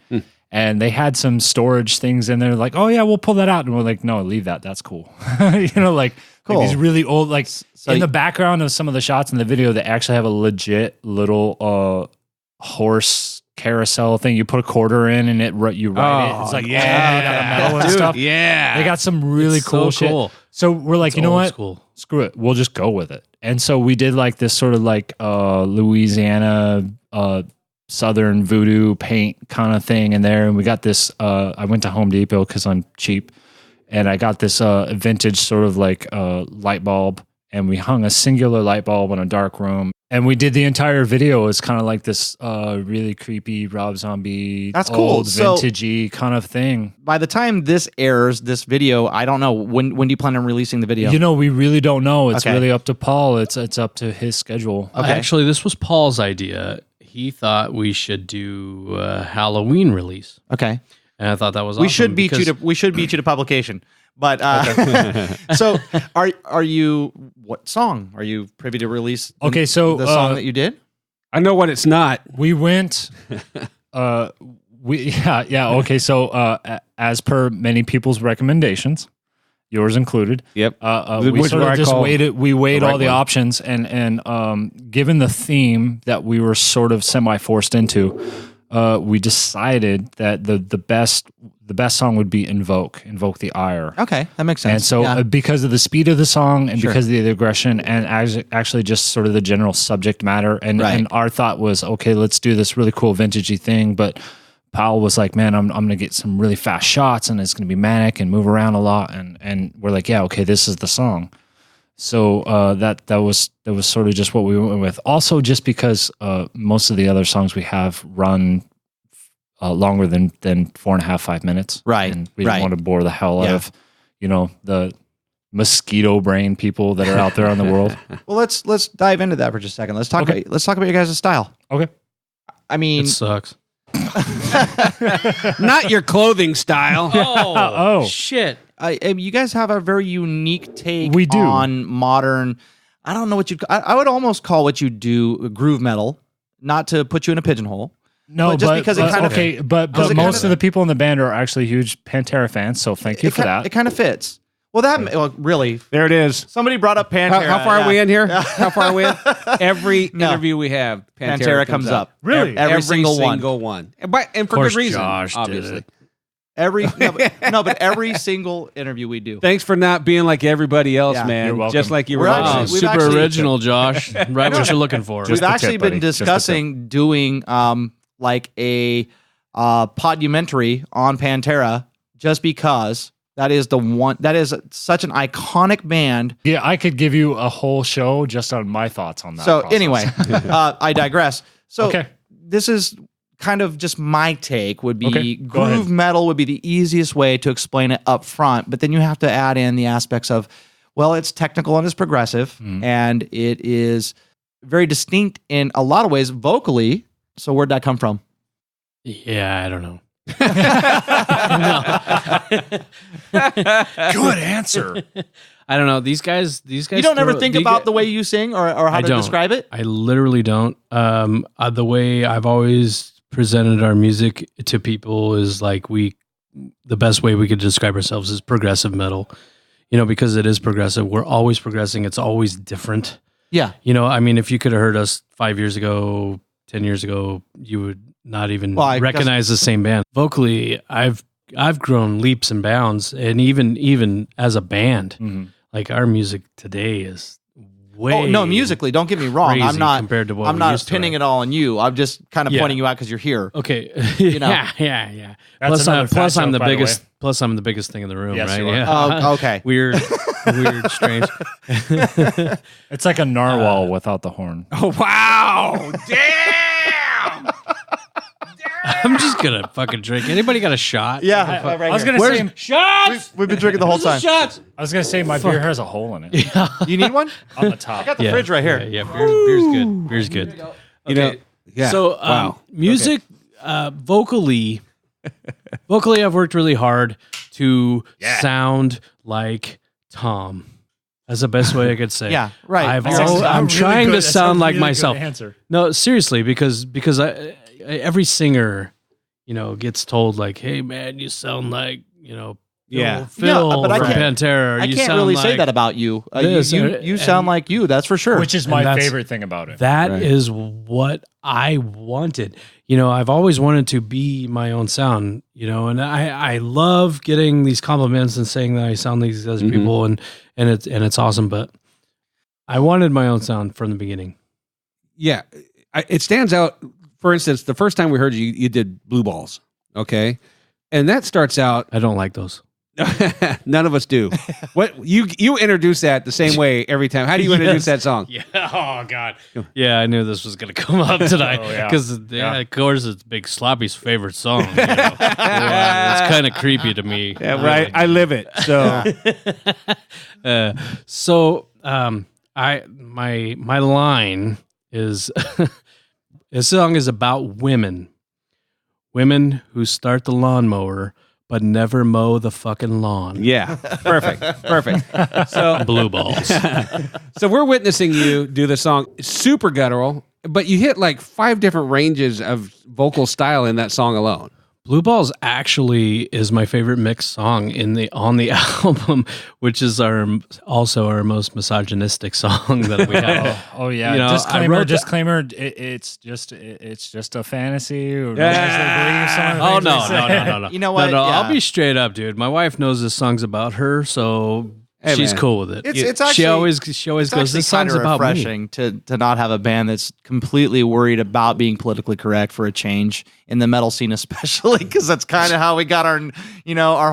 And they had some storage things in there, like, oh yeah, we'll pull that out. And we're like, no, leave that. That's cool. Like these really old, like in the background of some of the shots in the video, they actually have a legit little horse carousel thing. You put a quarter in and you ride it. It's like all made out of metal and stuff. Yeah. They got some really cool shit. So we're like, you know what? School. Screw it. We'll just go with it. And so we did like this sort of like Louisiana Southern voodoo paint kind of thing in there. And we got this, I went to Home Depot because I'm cheap. And I got this vintage sort of like light bulb. And we hung a singular light bulb in a dark room. And we did the entire video. It's kind of like this really creepy Rob Zombie, that's old, cool, vintagey kind of thing. By the time this airs, this video, I don't know, when do you plan on releasing the video? You know, we really don't know. It's really up to Paul. It's up to his schedule. Okay. Actually, this was Paul's idea. He thought we should do a Halloween release. Okay. And I thought that was awesome. We should beat you to publication. But so are you, what song are you privy to release? Okay, so the song that you did? I know what it's not. We went okay, so as per many people's recommendations, yours included. Yep. We sort of just weighed all the options and given the theme that we were sort of semi-forced into, we decided that the best song would be Invoke the Ire. Okay, that makes sense. And so because of the speed of the song and because of the aggression and actually just sort of the general subject matter and our thought was, okay, let's do this really cool vintagey thing, but Powell was like, man, I'm going to get some really fast shots and it's going to be manic and move around a lot. And we're like, yeah, okay, this is the song. So that was sort of just what we went with. Also, just because most of the other songs we have run longer than 4.5, 5 minutes. Right. And we don't want to bore the hell out of, the mosquito brain people that are out there in the world. Well, let's dive into that for just a second. Let's talk about your guys' style. Okay. I mean, it sucks. Not your clothing style. Oh, shit. You guys have a very unique take we do. On modern, I don't know what I would almost call what you do groove metal, not to put you in a pigeonhole. No, but just because it kind of okay, but most of the people in the band are actually huge Pantera fans, so thank you for that. It kind of fits. Well, really, there it is. Somebody brought up Pantera. How far are we in here? How far are we in? Every interview we have, Pantera comes up. Really, every single one. And for good reason, Josh obviously. But every single interview we do. Thanks for not being like everybody else, man. You're welcome. Just like you were. Super original, Josh. Right what you're looking for. We've actually been discussing doing like a podumentary on Pantera, just because that is such an iconic band. Yeah, I could give you a whole show just on my thoughts on that. So process. anyway, I digress. So okay. This is kind of just my take would be groove ahead. metal would be the easiest way to explain it up front, but then you have to add in the aspects of, well, it's technical and it's progressive and it is very distinct in a lot of ways vocally. So where'd that come from? Yeah, I don't know. Good answer. I don't know. These guys. You don't ever think about the way you sing or how to describe it? I literally don't. The way I've always presented our music to people is like the best way we could describe ourselves is progressive metal. Because it is progressive. We're always progressing. It's always different. Yeah. I mean, if you could have heard us 5 years ago, 10 years ago, you would not even recognize the same band. Vocally, I've grown leaps and bounds, and even as a band, like our music today is way. Oh no, musically, don't get me wrong. I'm not compared to what I'm not pinning it all on you. I'm just kind of pointing you out because you're here. Okay, you know. yeah. That's Plus, I'm the by the biggest. Plus, I'm the biggest thing in the room, Yes, right? you are. Yeah. Oh, okay. Weird, strange. It's like a narwhal without the horn. Oh, wow. Damn. I'm just gonna fucking drink. Anybody got a shot? Yeah, I was gonna say Shots. we've been drinking the whole time. Shots. I was gonna say my beer has a hole in it You need one? on the top. I got the fridge right here. Yeah, beer's good. Beer's good. You know, yeah. So, wow. music, vocally, I've worked really hard to sound like Tom. That's the best way I could say. Yeah, right. I'm trying to sound like myself. Answer. No, seriously, because every singer, gets told like, "Hey, man, you sound like Phil but I from can't- Pantera." I can't really say that about you. You sound like you. That's for sure. Which is my favorite thing about it. That is what I wanted. I've always wanted to be my own sound, and I love getting these compliments and saying that I sound like these other people, and it's awesome. But I wanted my own sound from the beginning. Yeah, it stands out. For instance, the first time we heard you did Blue Balls, okay, and that starts out. I don't like those. None of us do. What you introduce that the same way every time. How do you introduce that song? Yeah. Oh God. Yeah, I knew this was gonna come up tonight because of course it's Big Sloppy's favorite song. It's kind of creepy to me. Yeah, right. I live it. So, my line is this song is about women who start the lawnmower but never mow the fucking lawn. Yeah, perfect. So Blue Balls. So we're witnessing you do the song, super guttural, but you hit like 5 different ranges of vocal style in that song alone. Blue Balls actually is my favorite mixed song on the album, which is also our most misogynistic song that we have. Oh yeah. Disclaimer. It's just a fantasy. Or no. You know what? No, I'll be straight up, dude. My wife knows this song's about her, so she's cool with it. It's actually, she always goes, "This song's about me." refreshing to not have a band that's completely worried about being politically correct for a change in the metal scene, especially because that's kind of how we got our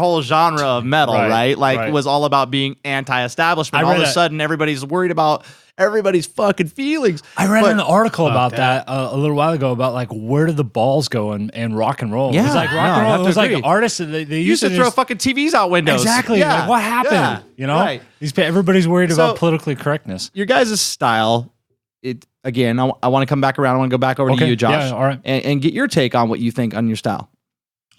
whole genre of metal, right? It was all about being anti-establishment. All of a sudden, everybody's worried about everybody's fucking feelings. I read an article about that a little while ago about like where did the balls go in rock and roll? Yeah, it was like rock and roll. It was like artists they used to throw fucking TVs out windows. Exactly. Yeah. Like, what happened? Yeah. Right. Everybody's worried about politically correctness. Your guys' style. Again, I want to come back around. I want to go back over to you, Josh, all right. and get your take on what you think on your style.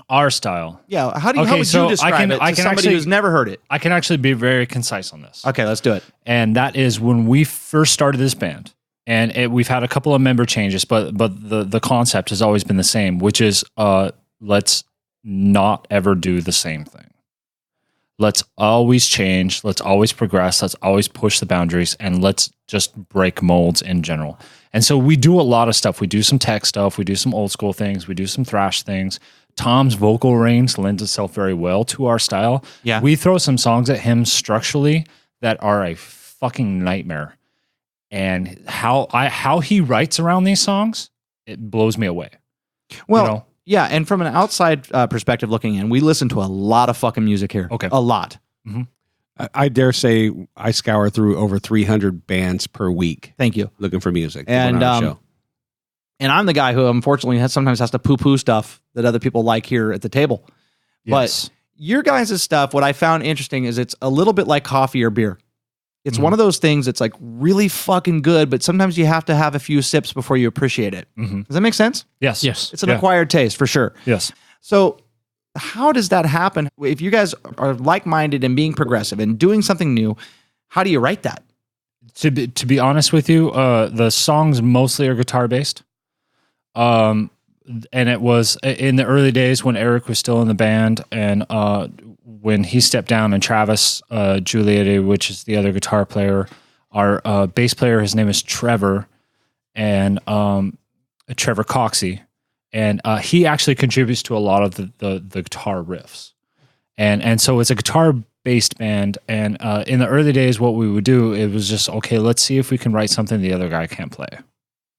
Our style. Yeah, how would you describe it to somebody who's never heard it? I can actually be very concise on this. Okay, let's do it. And that is when we first started this band, and we've had a couple of member changes, but the concept has always been the same, which is let's not ever do the same thing. Let's always change. Let's always progress. Let's always push the boundaries, and let's just break molds in general. And so we do a lot of stuff. We do some tech stuff. We do some old school things. We do some thrash things. Tom's vocal range lends itself very well to our style. Yeah. We throw some songs at him structurally that are a fucking nightmare. And how he writes around these songs, it blows me away. Well, yeah, and from an outside perspective looking in, we listen to a lot of fucking music here. Okay. A lot. Mm-hmm. I dare say I scour through over 300 bands per week. Thank you. Looking for music. And and I'm the guy who unfortunately sometimes has to poo-poo stuff that other people like here at the table. Yes. But your guys' stuff, what I found interesting is it's a little bit like coffee or beer. It's one of those things that's like really fucking good, but sometimes you have to have a few sips before you appreciate it. Mm-hmm. Does that make sense? Yes. It's an acquired taste for sure. Yes. So how does that happen? If you guys are like-minded and being progressive and doing something new, how do you write that? To be honest with you, the songs mostly are guitar based. And it was in the early days when Eric was still in the band, and when he stepped down, and Travis Giulietti, which is the other guitar player, our bass player, his name is Trevor, and Trevor Coxey, and he actually contributes to a lot of the guitar riffs, and so it's a guitar-based band. And in the early days, what we would do, it was just, okay, let's see if we can write something the other guy can't play.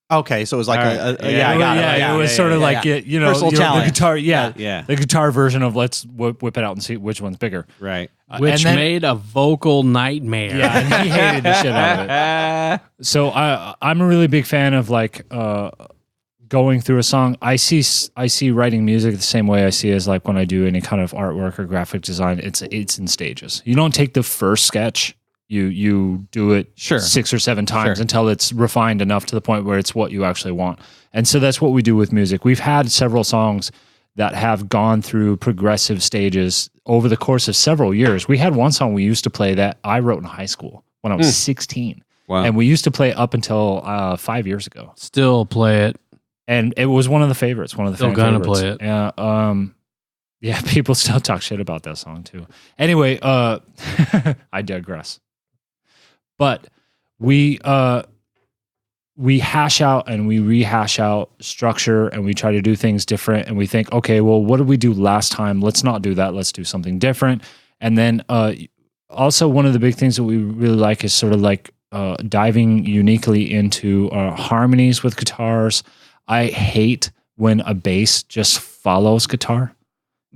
Okay, so it was like it was sort of like you know, personal challenge. The guitar, the guitar version of let's whip it out and see which one's bigger, right? Which made a vocal nightmare. Yeah, and he hated the shit out of it. So I'm a really big fan of like going through a song. I see writing music the same way I see as like when I do any kind of artwork or graphic design. It's in stages. You don't take the first sketch. You do it 6 or 7 times until it's refined enough to the point where it's what you actually want. And so that's what we do with music. We've had several songs that have gone through progressive stages over the course of several years. We had one song we used to play that I wrote in high school when I was 16. Wow. And we used to play up until 5 years ago. Still play it. And it was one of the favorites, one of the Still fan gonna favorites. play it. Yeah, yeah, people still talk shit about that song too. Anyway, I digress. But we hash out and we rehash out structure and we try to do things different and we think, okay, well, what did we do last time? Let's not do that. Let's do something different. And then also one of the big things that we really like is sort of like diving uniquely into harmonies with guitars. I hate when a bass just follows guitar.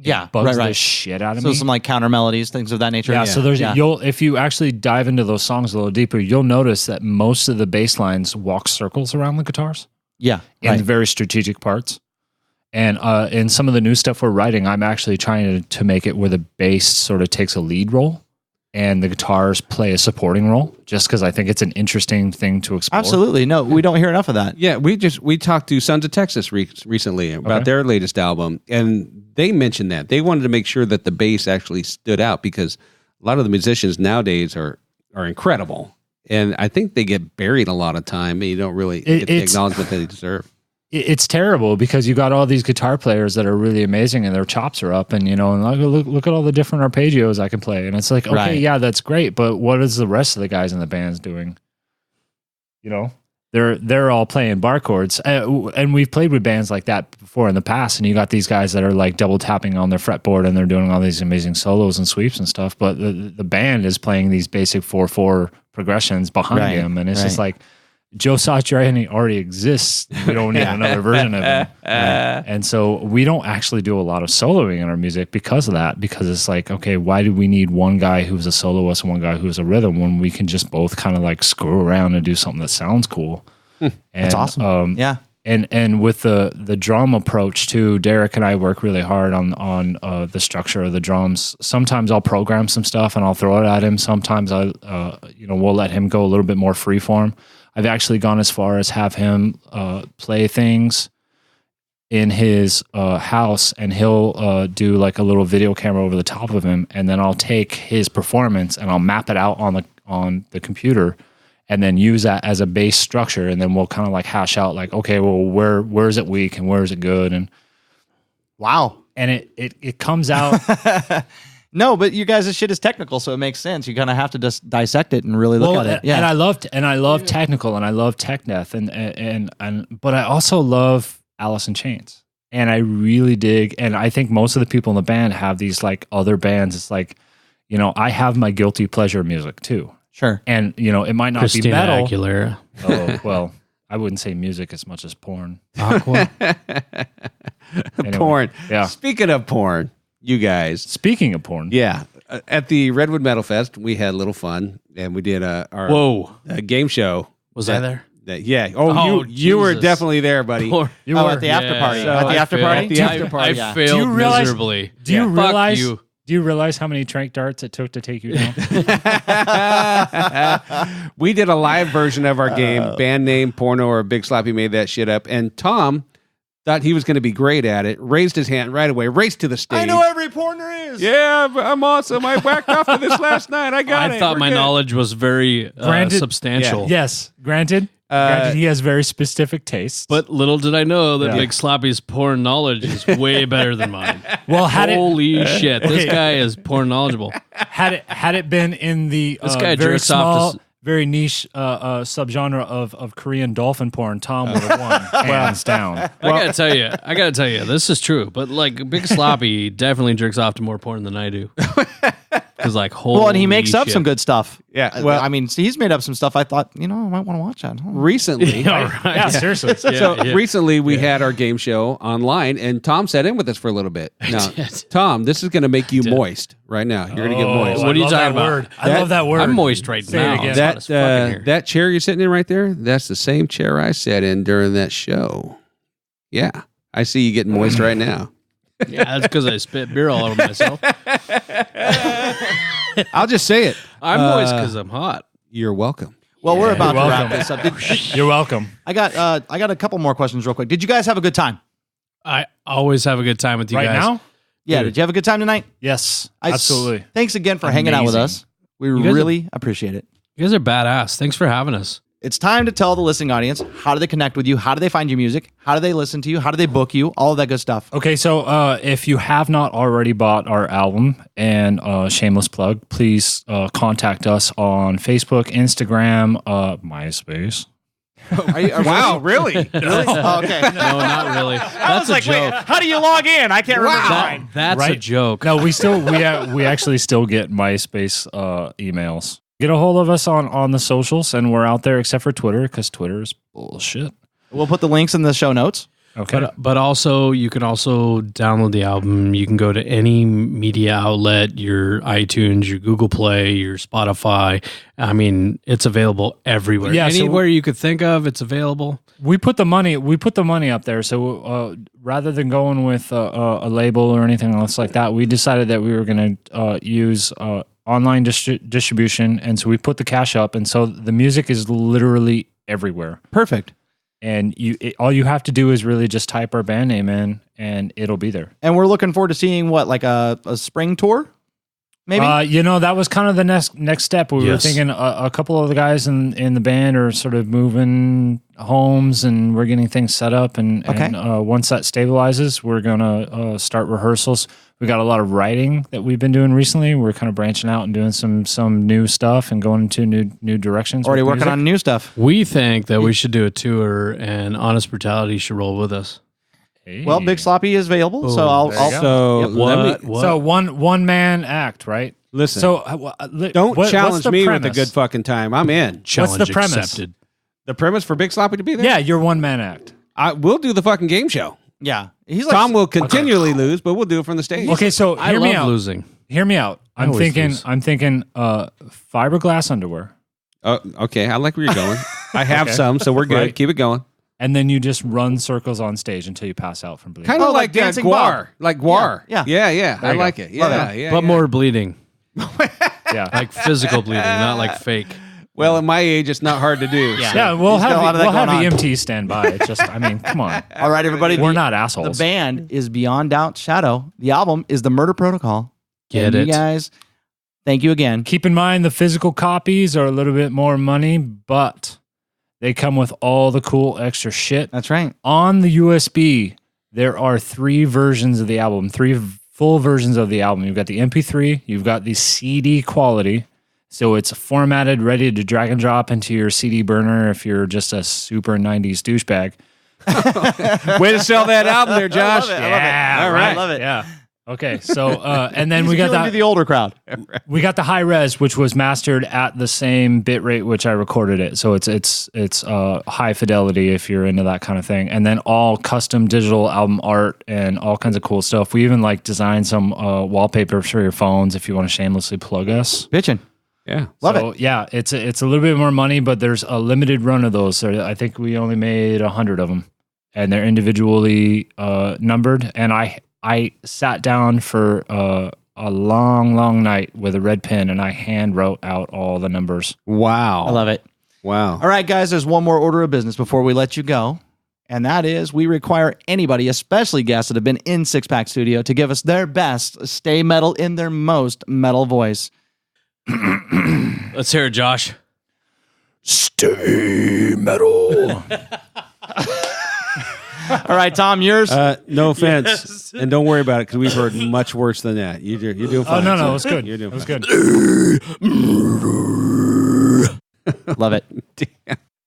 Yeah, bugs the shit out of me. So some like counter melodies, things of that nature. Yeah, so there's if you actually dive into those songs a little deeper, you'll notice that most of the bass lines walk circles around the guitars. Yeah, in very strategic parts. And in some of the new stuff we're writing, I'm actually trying to make it where the bass sort of takes a lead role and the guitars play a supporting role, just because I think it's an interesting thing to explore. Absolutely. No, we don't hear enough of that. Yeah, we talked to Sons of Texas recently about their latest album, and they mentioned that they wanted to make sure that the bass actually stood out because a lot of the musicians nowadays are incredible, and I think they get buried a lot of time, and you don't really get the acknowledgement that they deserve. It's terrible because you got all these guitar players that are really amazing and their chops are up, and you know, and look at all the different arpeggios I can play, and it's like, okay, yeah, that's great, but what is the rest of the guys in the bands doing? You know, they're all playing bar chords, and we've played with bands like that before in the past, and you got these guys that are like double tapping on their fretboard and they're doing all these amazing solos and sweeps and stuff, but the band is playing these basic 4/4 progressions behind him, and it's just like, Joe Satriani already exists. We don't need another version of him. And so we don't actually do a lot of soloing in our music because of that, because it's like, okay, why do we need one guy who's a soloist and one guy who's a rhythm when we can just both kind of like screw around and do something that sounds cool? And, that's awesome. And with the drum approach too, Derek and I work really hard on the structure of the drums. Sometimes I'll program some stuff and I'll throw it at him. Sometimes we'll let him go a little bit more freeform. I've actually gone as far as have him play things in his house, and he'll do like a little video camera over the top of him, and then I'll take his performance and I'll map it out on the computer, and then use that as a base structure, and then we'll kind of like hash out like, okay, well, where is it weak and where is it good, and and it comes out. No, but you guys' shit is technical, so it makes sense. You kind of have to just dissect it and really look at it. Yeah, and I love technical, and I love tech death, and but I also love Alice in Chains, and I really dig. And I think most of the people in the band have these like other bands. It's like, you know, I have my guilty pleasure music too. Sure, and you know, it might not Christina be metal. Aguilera. Oh well, I wouldn't say music as much as porn. Aqua. Anyway, Porn. Yeah. Speaking of porn. You guys. Speaking of porn. Yeah. At the Redwood Metalfest, we had a little fun, and we did our game show. Was I there? Yeah. Oh, you were definitely there, buddy. You were at the after party. So at the after party? At the after party. I failed miserably. Do you realize how many trank darts it took to take you down? We did a live version of our game, band name, porno, or Big Sloppy made that shit up, and Tom thought he was going to be great at it, raised his hand right away, raced to the stage. I know every porn there is. Yeah, I'm awesome. I whacked off to this last night. I got it. I thought my knowledge was very substantial. Yeah. Yes, granted, he has very specific tastes. But little did I know that Big Sloppy's porn knowledge is way better than mine. Well, holy shit, this guy is porn knowledgeable. Had it been in the this guy very jerks small, off very niche subgenre of Korean dolphin porn, Tom would have won hands down. I gotta tell you, this is true. But like Big Sloppy definitely jerks off to more porn than I do. Because like, well, and he makes up some good stuff. Yeah, well, I mean, he's made up some stuff. I thought, I might want to watch that. Recently, seriously. Recently we had our game show online, and Tom sat in with us for a little bit. Now, Tom, this is going to make you moist right now. You're going to get moist. What are you talking about? I love that word. I'm moist right now. That chair you're sitting in right there, that's the same chair I sat in during that show. Yeah, I see you getting moist right now. Yeah, that's because I spit beer all over myself. I'll just say it. I'm moist because I'm hot. You're welcome. Well, we're about to wrap this up. You're welcome. I got a couple more questions real quick. Did you guys have a good time? I always have a good time with you right guys. Now? Yeah. Dude. Did you have a good time tonight? Yes, absolutely. Thanks again for hanging out with us. We really appreciate it. You guys are badass. Thanks for having us. It's time to tell the listening audience, how do they connect with you? How do they find your music? How do they listen to you? How do they book you? All of that good stuff. Okay, so if you have not already bought our album, and shameless plug, please contact us on Facebook, Instagram, MySpace. Wow, really? Really? Oh, okay. No, not really. That's a joke. Wait, how do you log in? I can't remember mine. That's a joke. No, we actually still get MySpace emails. Get a hold of us on the socials, and we're out there except for Twitter, because Twitter is bullshit. We'll put the links in the show notes. Okay. But also, you can also download the album. You can go to any media outlet, your iTunes, your Google Play, your Spotify. I mean, it's available everywhere. Yeah, anywhere you could think of, it's available. We put the money up there. So rather than going with a label or anything else like that, we decided that we were going to use online distribution, and so we put the cash up, and so the music is literally everywhere. Perfect. And all you have to do is really just type our band name in, and it'll be there. And we're looking forward to seeing what, like a spring tour, maybe. That was kind of the next step. We were thinking a couple of the guys in the band are sort of moving homes, and we're getting things set up. And once that stabilizes, we're gonna start rehearsals. We got a lot of writing that we've been doing recently. We're kind of branching out and doing some new stuff and going into new directions. Already working on new stuff. We think that we should do a tour, and Honest Brutality should roll with us. Hey. Well, Big Sloppy is available, so I'll So one man act, right? Listen, so don't challenge me with a good fucking time. I'm in. Challenge what's the premise? Accepted. The premise for Big Sloppy to be there? Yeah, you're one man act. We'll do the fucking game show. Yeah, Tom will continually lose, but we'll do it from the stage. Okay, so I hear me love out. losing. Hear me out. I'm thinking fiberglass underwear. Okay, I like where you're going. I have some, so we're good. Right. Keep it going. And then you just run circles on stage until you pass out from bleeding. Kind of like Dancing Guar. Bob. Like Guar. Yeah. I like it. Yeah. But more bleeding. Yeah. Like physical bleeding, not like fake. Well, at my age, it's not hard to do. Yeah, we'll He's got a lot of that have going on. EMT stand by. It's just, I mean, come on. All right, everybody. We're not assholes. The band is Beyond Doubts Shadow. The album is The Murder Protocol. Get and it. You guys, thank you again. Keep in mind the physical copies are a little bit more money, but they come with all the cool extra shit. That's right. On the USB, there are 3 versions of the album, 3 full versions of the album. You've got the MP3, you've got the CD quality. So it's formatted, ready to drag and drop into your CD burner if you're just a super 90s douchebag. Way to sell that album there, Josh. I love it. All right. I love it. Yeah. Okay. So, and then we got appealing to the older crowd. We got the high res, which was mastered at the same bit rate which I recorded it. So it's high fidelity if you're into that kind of thing. And then all custom digital album art and all kinds of cool stuff. We even designed some wallpaper for your phones if you want to shamelessly plug us. Bitchin'. Yeah. Love it. Yeah, it's a little bit more money, but there's a limited run of those. So I think we only made 100 of them, and they're individually numbered. And I sat down for a long night with a red pen, and I hand wrote out all the numbers. Wow. I love it. Wow. All right, guys, there's one more order of business before we let you go. And that is we require anybody, especially guests that have been in Six Pak Studio, to give us their best Stay Metal in their most metal voice. Let's hear it, Josh. Stay metal. All right, Tom, yours. No offense, and don't worry about it because we've heard much worse than that. You're doing fine. Oh no, sir. it was good. You're doing it was fine. good. Love it.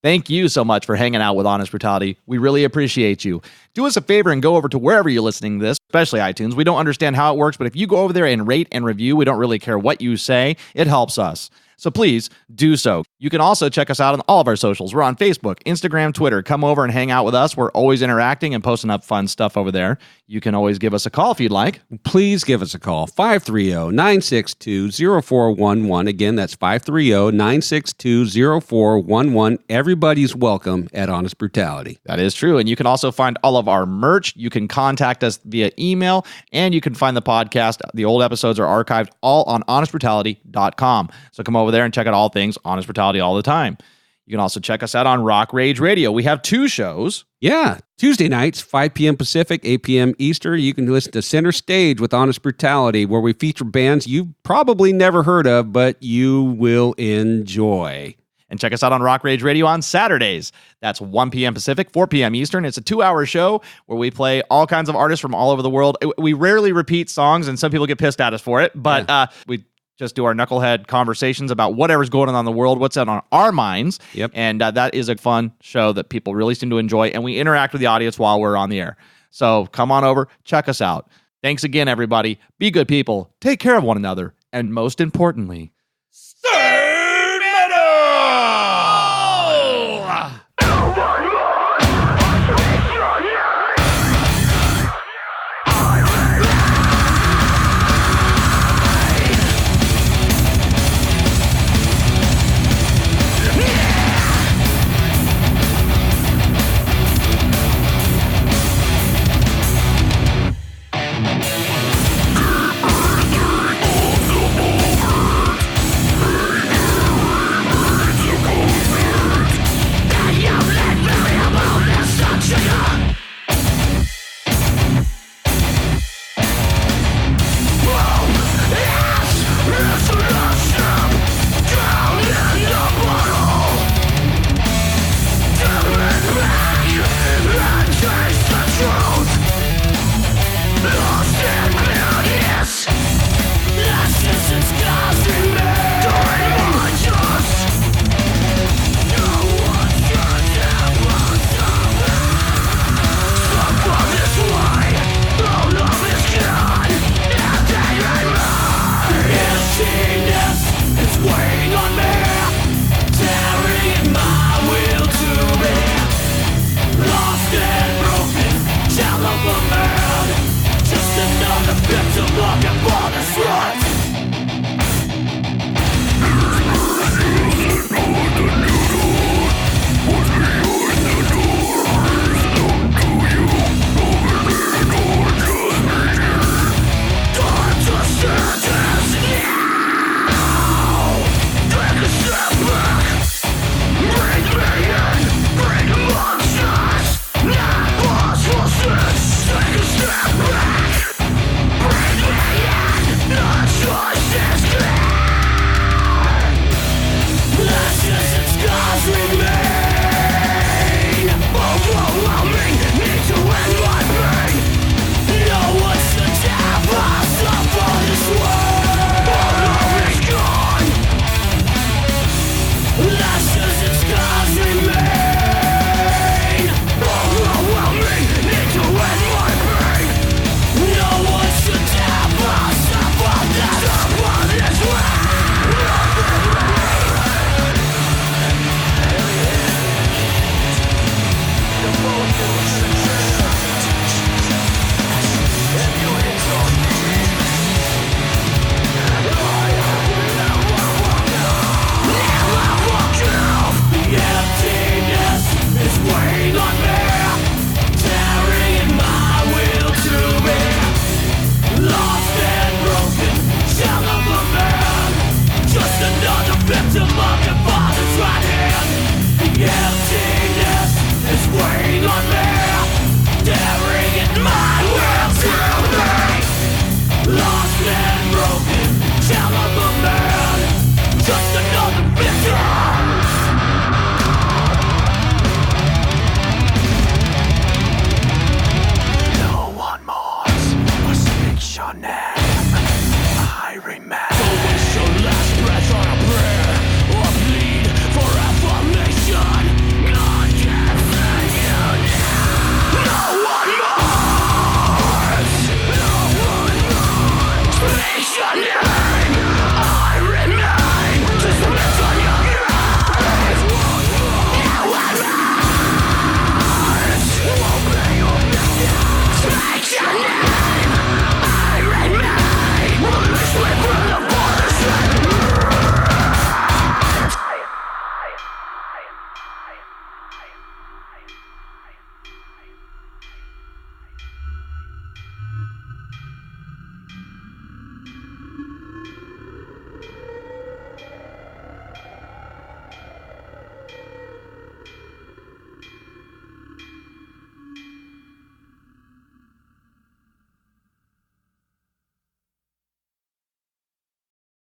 Thank you so much for hanging out with Honest Brutality. We really appreciate you. Do us a favor and go over to wherever you're listening to this, especially iTunes. We don't understand how it works, but if you go over there and rate and review, we don't really care what you say. It helps us. So please do so. You can also check us out on all of our socials. We're on Facebook, Instagram, Twitter. Come over and hang out with us. We're always interacting and posting up fun stuff over there. You can always give us a call if you'd like. Please give us a call, 530-962-0411. Again, that's 530-962-0411. Everybody's welcome at Honest Brutality. That is true. And you can also find all of our merch. You can contact us via email, and you can find the podcast. The old episodes are archived all on honestbrutality.com. So come over there and check out all things Honest Brutality all the time. You can also check us out on Rock Rage Radio. We have 2 shows. Yeah, Tuesday nights, 5 p.m. Pacific, 8 p.m. Eastern. You can listen to Center Stage with Honest Brutality, where we feature bands you've probably never heard of, but you will enjoy. And check us out on Rock Rage Radio on Saturdays. That's 1 p.m. Pacific, 4 p.m. Eastern. It's a 2-hour show where we play all kinds of artists from all over the world. We rarely repeat songs, and some people get pissed at us for it, but we just do our knucklehead conversations about whatever's going on in the world, what's on our minds. Yep. And that is a fun show that people really seem to enjoy, and we interact with the audience while we're on the air. So come on over, check us out. Thanks again, everybody. Be good people. Take care of one another. And most importantly, Six